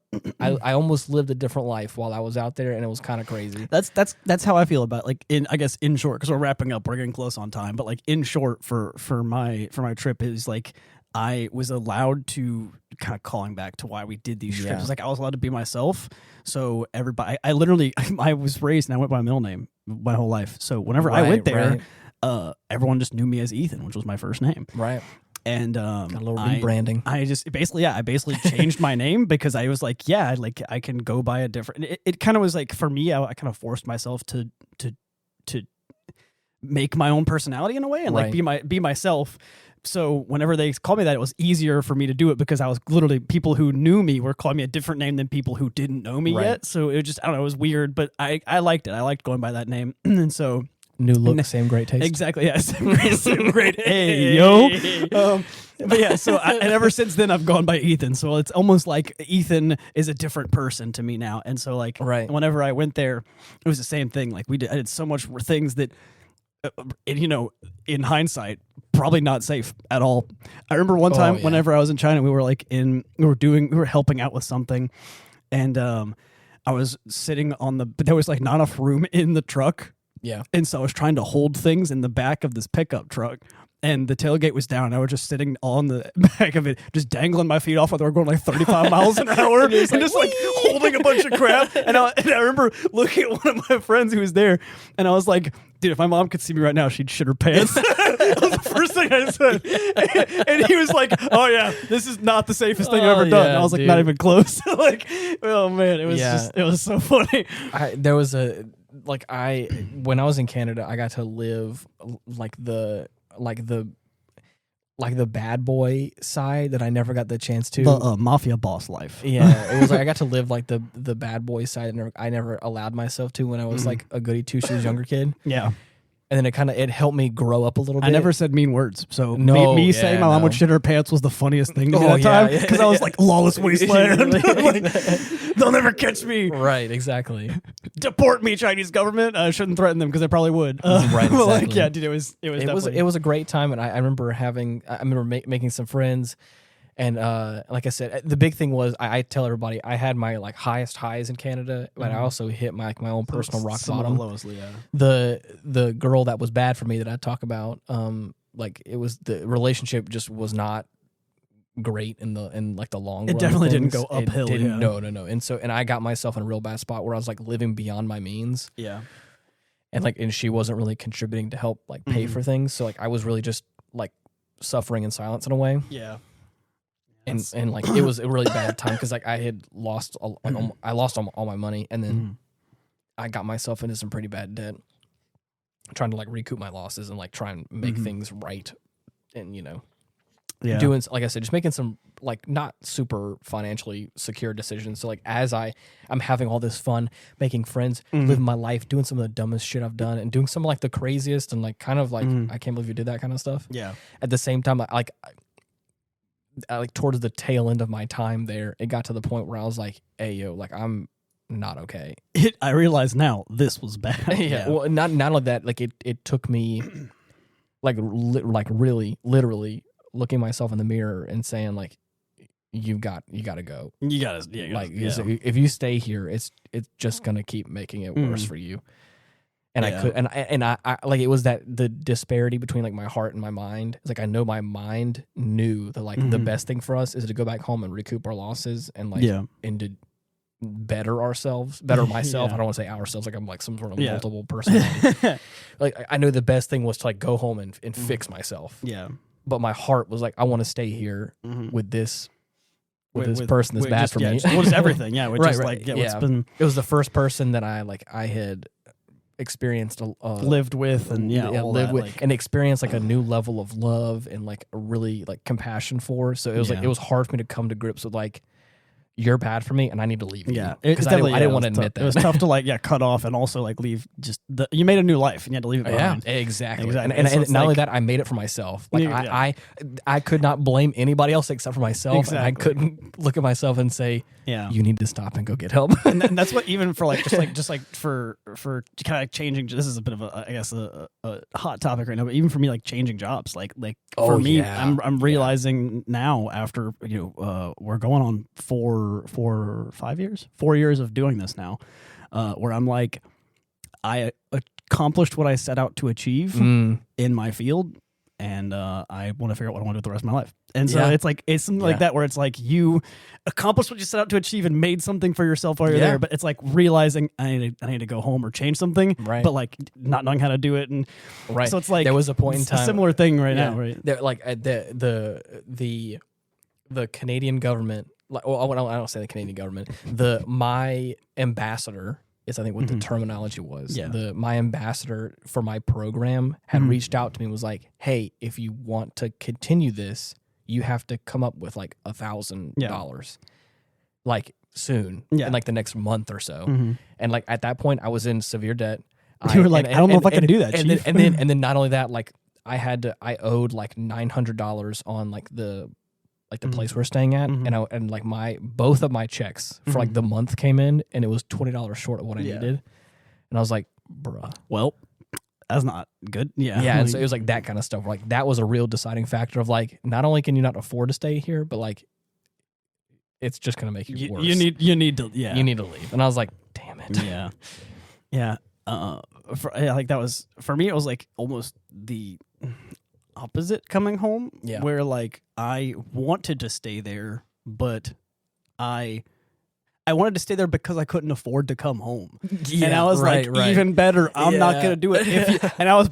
[SPEAKER 2] almost lived a different life while I was out there, and it was kind of crazy.
[SPEAKER 1] That's how I feel about in short, because we're wrapping up, we're getting close on time, but like in short for my trip is like I was allowed to, kind of calling back to why we did these trips. It's like I was allowed to be myself. So everybody, I literally I was raised and I went by my middle name my whole life. So whenever I went there, everyone just knew me as Ethan, which was my first name.
[SPEAKER 2] Right.
[SPEAKER 1] And
[SPEAKER 2] got a little rebranding.
[SPEAKER 1] I basically changed my name because I was like, I can go by a different. It kind of was like, for me, I kind of forced myself to make my own personality in a way and like be myself. So whenever they called me that, it was easier for me to do it because I was literally, people who knew me were calling me a different name than people who didn't know me yet. So it just, I don't know, it was weird, but I liked it. I liked going by that name. And so
[SPEAKER 2] new look, same great taste.
[SPEAKER 1] Exactly. Yeah. Same great. Hey, yo. But yeah, so and ever since then I've gone by Ethan. So it's almost like Ethan is a different person to me now. And so like whenever I went there, it was the same thing. Like I did so much things that, in hindsight, probably not safe at all. I remember one time whenever I was in China, we were helping out with something, and I was sitting but there was like not enough room in the truck.
[SPEAKER 2] Yeah.
[SPEAKER 1] And so I was trying to hold things in the back of this pickup truck, and the tailgate was down. I was just sitting on the back of it, just dangling my feet off. We were going like 35 miles an hour and just like holding a bunch of crap. And I remember looking at one of my friends who was there, and I was like, dude, if my mom could see me right now, she'd shit her pants. That was the first thing I said. And he was like, "Oh yeah, this is not the safest thing I've ever done." And I was like, not even close. Like, oh man, it was it was so funny.
[SPEAKER 2] When I was in Canada, I got to live like the bad boy side that I never got the chance to.
[SPEAKER 1] The mafia boss life.
[SPEAKER 2] Yeah, it was like I got to live like the bad boy side that I never allowed myself to when I was like a goody two shoes younger kid.
[SPEAKER 1] Yeah.
[SPEAKER 2] And then it helped me grow up a little bit.
[SPEAKER 1] I never said mean words, so me saying my mom would shit her pants was the funniest thing to me that time, because I was like, lawless wasteland. Like, they'll never catch me.
[SPEAKER 2] Right, exactly.
[SPEAKER 1] Deport me, Chinese government. I shouldn't threaten them because they probably would.
[SPEAKER 2] Right, exactly.
[SPEAKER 1] Like, yeah, dude, it
[SPEAKER 2] was a great time, and I remember making some friends. And like I said, the big thing was I tell everybody I had my like highest highs in Canada, but I also hit my own personal rock bottom. The girl that was bad for me that I talk about, like it was, the relationship just was not great in the long run.
[SPEAKER 1] It definitely didn't go uphill.
[SPEAKER 2] No. And I got myself in a real bad spot where I was like living beyond my means.
[SPEAKER 1] Yeah.
[SPEAKER 2] And she wasn't really contributing to help like pay for things. So like I was really just like suffering in silence in a way.
[SPEAKER 1] Yeah.
[SPEAKER 2] And like it was a really bad time because like I had lost all my money, and then I got myself into some pretty bad debt, trying to like recoup my losses and like try and make things right, and doing, like I said, just making some like not super financially secure decisions. So like as I'm having all this fun, making friends, living my life, doing some of the dumbest shit I've done, and doing some like the craziest and like kind of like I can't believe you did that kind of stuff.
[SPEAKER 1] Yeah.
[SPEAKER 2] At the same time, I like towards the tail end of my time there, it got to the point where I was like, "Hey, yo, like I'm not okay."
[SPEAKER 1] I realize now this was bad.
[SPEAKER 2] Yeah. Well, not only that, like it took me like really literally looking myself in the mirror and saying like, you got to go.
[SPEAKER 1] You got to
[SPEAKER 2] like if you stay here, it's just gonna keep making it worse for you. And I could and I like it was that the disparity between like my heart and my mind. It's like I know my mind knew that like the best thing for us is to go back home and recoup our losses and like and to better myself. I don't want to say ourselves like I'm like some sort of multiple personality. Like I know the best thing was to like go home and fix myself.
[SPEAKER 1] Yeah.
[SPEAKER 2] But my heart was like, I want to stay here with this person that's bad for me.
[SPEAKER 1] What is everything? Yeah.
[SPEAKER 2] It was the first person that I had experienced
[SPEAKER 1] lived with and
[SPEAKER 2] lived with like, and experienced like a new level of love and like a really like compassion for. So it was like it was hard for me to come to grips with like, you're bad for me and I need to leave you.
[SPEAKER 1] Yeah.
[SPEAKER 2] Because I didn't want to admit that.
[SPEAKER 1] It was tough to like, cut off and also like leave you made a new life and you had to leave it behind.
[SPEAKER 2] Yeah, exactly. And not only that, I made it for myself. Like I could not blame anybody else except for myself. Exactly. And I couldn't look at myself and say, you need to stop and go get help.
[SPEAKER 1] and that's what even for like, just like for kind of changing, this is a bit of a hot topic right now, but even for me, like changing jobs, like for me, I'm realizing now after, we're going on 4 years of doing this now, where I'm like, I accomplished what I set out to achieve in my field, and I want to figure out what I want to do with the rest of my life. And so it's something like that where it's like you accomplished what you set out to achieve and made something for yourself while you're there, but it's like realizing I need to go home or change something, but like not knowing how to do it, and so it's like
[SPEAKER 2] there was a point in time,
[SPEAKER 1] a similar thing now, right?
[SPEAKER 2] There, like the Canadian government. Like, well, I don't say the Canadian government. My ambassador is, I think, what the terminology was. Yeah. My ambassador for my program had reached out to me and was like, "Hey, if you want to continue this, you have to come up with like $1,000, like soon, in like the next month or so." And like at that point, I was in severe debt.
[SPEAKER 1] You were like, I don't know if I can do that, Chief.
[SPEAKER 2] And then not only that, like I owed like $900 on like the place we're staying at, and like both of my checks for like the month came in, and it was $20 short of what I needed, and I was like, bruh,
[SPEAKER 1] well, that's not good. Yeah,
[SPEAKER 2] and so it was like that kind of stuff. Like that was a real deciding factor of like, not only can you not afford to stay here, but like it's just gonna make you worse.
[SPEAKER 1] You need to
[SPEAKER 2] leave. And I was like, damn it.
[SPEAKER 1] Like that was for me. It was like almost the opposite coming home, where like I wanted to stay there, but I wanted to stay there because I couldn't afford to come home. And I was even better, I'm not gonna do it. And I was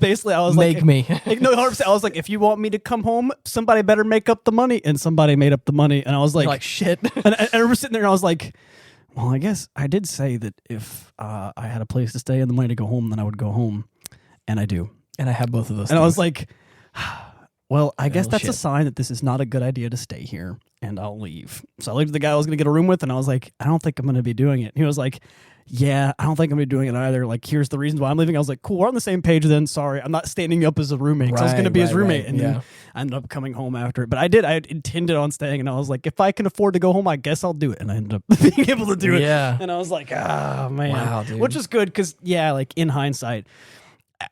[SPEAKER 2] make
[SPEAKER 1] like,
[SPEAKER 2] me.
[SPEAKER 1] No, 100%. I was like, if you want me to come home, somebody better make up the money. And somebody made up the money, and I was like
[SPEAKER 2] shit.
[SPEAKER 1] and I remember sitting there and I was like, well, I guess I did say that if I had a place to stay and the money to go home, then I would go home, and I do,
[SPEAKER 2] and I have both of those.
[SPEAKER 1] And I was like, well, I guess that's a sign that this is not a good idea to stay here, and I'll leave. So I looked at the guy I was going to get a room with, and I was like, I don't think I'm going to be doing it. He was like, yeah, I don't think I'm going to be doing it either. Like, here's the reasons why I'm leaving. I was like, cool, we're on the same page then. Sorry, I'm not standing up as a roommate because I was going to be his roommate. And then I ended up coming home after it. But I intended on staying, and I was like, if I can afford to go home, I guess I'll do it. And I ended up being able to do it.
[SPEAKER 2] Yeah.
[SPEAKER 1] And I was like, oh, man.
[SPEAKER 2] Wow, dude.
[SPEAKER 1] Which is good because, like in hindsight,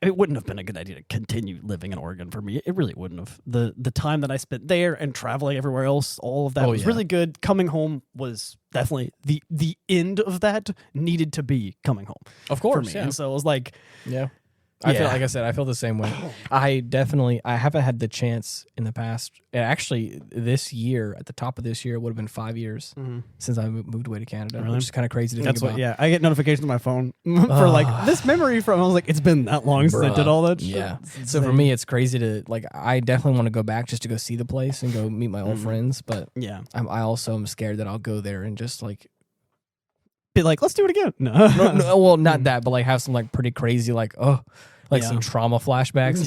[SPEAKER 1] it wouldn't have been a good idea to continue living in Oregon for me. It really wouldn't have. The time that I spent there and traveling everywhere else, all of that was really good. Coming home was definitely the end of that needed to be coming home.
[SPEAKER 2] Of course.
[SPEAKER 1] For me. And so it was like,
[SPEAKER 2] I feel, like I said, I feel the same way. I haven't had the chance in the past. Actually, this year, at the top of this year, it would have been 5 years since I moved away to Canada, which is kind of crazy to think about.
[SPEAKER 1] I get notifications on my phone for like this memory from. I was like, it's been that long since I did all that shit.
[SPEAKER 2] Yeah. So for me, it's crazy to like. I definitely want to go back just to go see the place and go meet my old friends. But I also am scared that I'll go there and just like be
[SPEAKER 1] like, let's do it again.
[SPEAKER 2] No, well, not that, but like have some like pretty crazy like like some trauma flashbacks.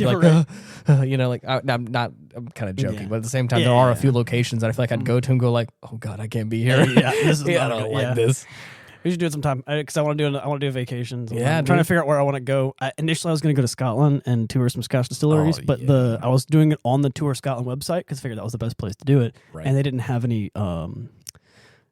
[SPEAKER 2] I'm kind of joking, but at the same time, there are a few locations that I feel like I'd go to and go like, oh God, I can't be here.
[SPEAKER 1] This is
[SPEAKER 2] I don't like this.
[SPEAKER 1] We should do it sometime because I want to do a vacation.
[SPEAKER 2] Yeah,
[SPEAKER 1] I'm trying to figure out where I want to go. Initially, I was going to go to Scotland and tour some Scotch distilleries, but I was doing it on the Tour Scotland website because I figured that was the best place to do it, and they didn't have any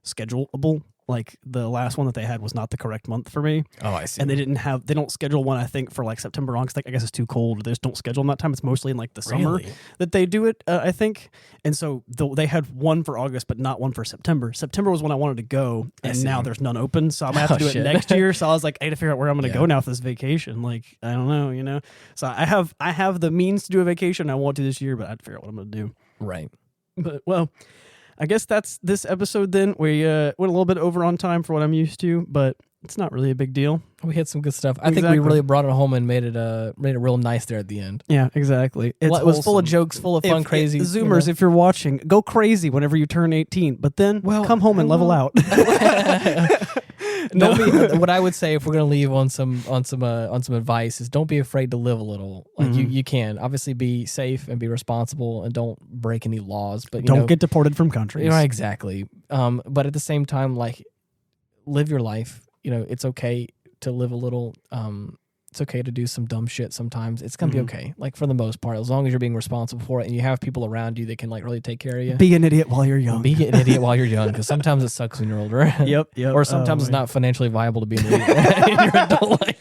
[SPEAKER 1] schedulable. Like the last one that they had was not the correct month for me.
[SPEAKER 2] Oh, I see.
[SPEAKER 1] And they don't schedule one, I think, for like September on because I guess it's too cold. They just don't schedule them that time. It's mostly in like the summer that they do it, I think. And so they had one for August, but not one for September. September was when I wanted to go, and now there's none open. So I'm going to have to do it next year. So I was like, I had to figure out where I'm going to go now for this vacation. Like, I don't know, So I have the means to do a vacation I want to this year, but I have to figure out what I'm going to do.
[SPEAKER 2] Right.
[SPEAKER 1] But, well, I guess that's this episode then. We went a little bit over on time for what I'm used to, but it's not really a big deal.
[SPEAKER 2] We hit some good stuff. I think we really brought it home and made it real nice there at the end.
[SPEAKER 1] Yeah, exactly.
[SPEAKER 2] It was full of jokes, full of fun, crazy.
[SPEAKER 1] Zoomers, if you're watching, go crazy whenever you turn 18, but then come home and level out.
[SPEAKER 2] What I would say if we're gonna leave on some advice is don't be afraid to live a little. Like you can obviously be safe and be responsible and don't break any laws, but
[SPEAKER 1] don't get deported from countries.
[SPEAKER 2] Right, exactly. But at the same time, like live your life. It's okay to live a little. It's okay to do some dumb shit sometimes. It's gonna be okay. Like for the most part, as long as you're being responsible for it and you have people around you that can like really take care of you.
[SPEAKER 1] Be an idiot while you're young.
[SPEAKER 2] Be an idiot while you're young, because sometimes it sucks when you're older.
[SPEAKER 1] Yep.
[SPEAKER 2] Or sometimes it's not financially viable to be an idiot in your adult life.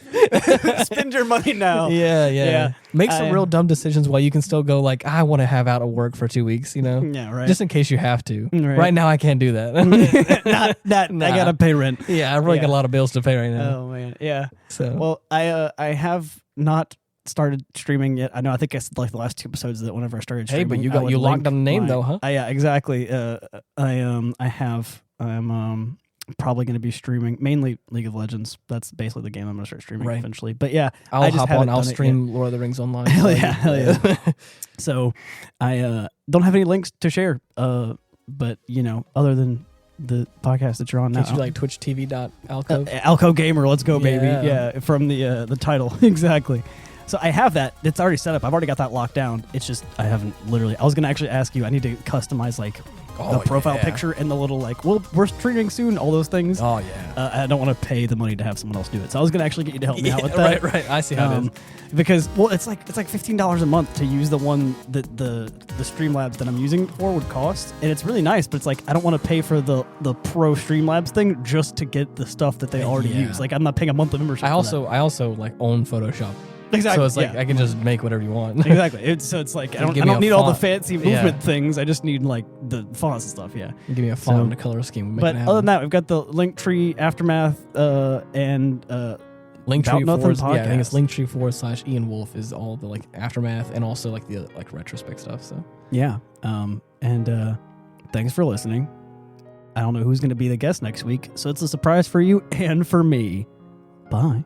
[SPEAKER 1] Spend your money now.
[SPEAKER 2] Yeah. Make some real dumb decisions while you can still go like, I want to have out of work for 2 weeks,
[SPEAKER 1] Yeah, right.
[SPEAKER 2] Just in case you have to. Right now I can't do that.
[SPEAKER 1] I gotta pay rent.
[SPEAKER 2] Yeah, I really got a lot of bills to pay right now.
[SPEAKER 1] Oh man. Yeah.
[SPEAKER 2] So
[SPEAKER 1] well, I have not started streaming yet. I know. I think it's like the last 2 episodes that whenever I started streaming.
[SPEAKER 2] Hey, but you locked on the name though, huh?
[SPEAKER 1] Yeah, exactly. I'm probably going to be streaming mainly League of Legends. That's basically the game I'm going to start streaming eventually. But yeah,
[SPEAKER 2] I'll stream Lord of the Rings online.
[SPEAKER 1] Hell yeah. So I don't have any links to share. But other than the podcast that you're on now,
[SPEAKER 2] you like twitch.tv.alcove?
[SPEAKER 1] Alcove Gamer, let's go, baby. Yeah, from the title. Exactly. So I have that. It's already set up. I've already got that locked down. It's just I haven't literally. I was going to actually ask you. I need to customize like the profile picture and the little like, well, we're streaming soon, all those things.
[SPEAKER 2] Oh yeah.
[SPEAKER 1] I don't want to pay the money to have someone else do it. So I was going to actually get you to help me out with that.
[SPEAKER 2] Right. I see how it is.
[SPEAKER 1] Because it's like $15 a month to use the one that the Streamlabs that I'm using for would cost, and it's really nice. But it's like I don't want to pay for the pro Streamlabs thing just to get the stuff that they already use. Like I'm not paying a monthly membership.
[SPEAKER 2] I also like own Photoshop.
[SPEAKER 1] Exactly.
[SPEAKER 2] So it's like I can just make whatever you want.
[SPEAKER 1] Exactly. So it's like I don't need all the fancy movement things. I just need like the fonts and stuff. Yeah.
[SPEAKER 2] Give me a font and a color scheme.
[SPEAKER 1] But other than that, we've got the Linktree Aftermath and
[SPEAKER 2] Linktree
[SPEAKER 1] Bout Nothin Podcast.
[SPEAKER 2] I think it's Linktree / Ian Wolffe is all the like Aftermath and also like the like retrospect stuff. So
[SPEAKER 1] yeah. And thanks for listening. I don't know who's going to be the guest next week, so it's a surprise for you and for me. Bye.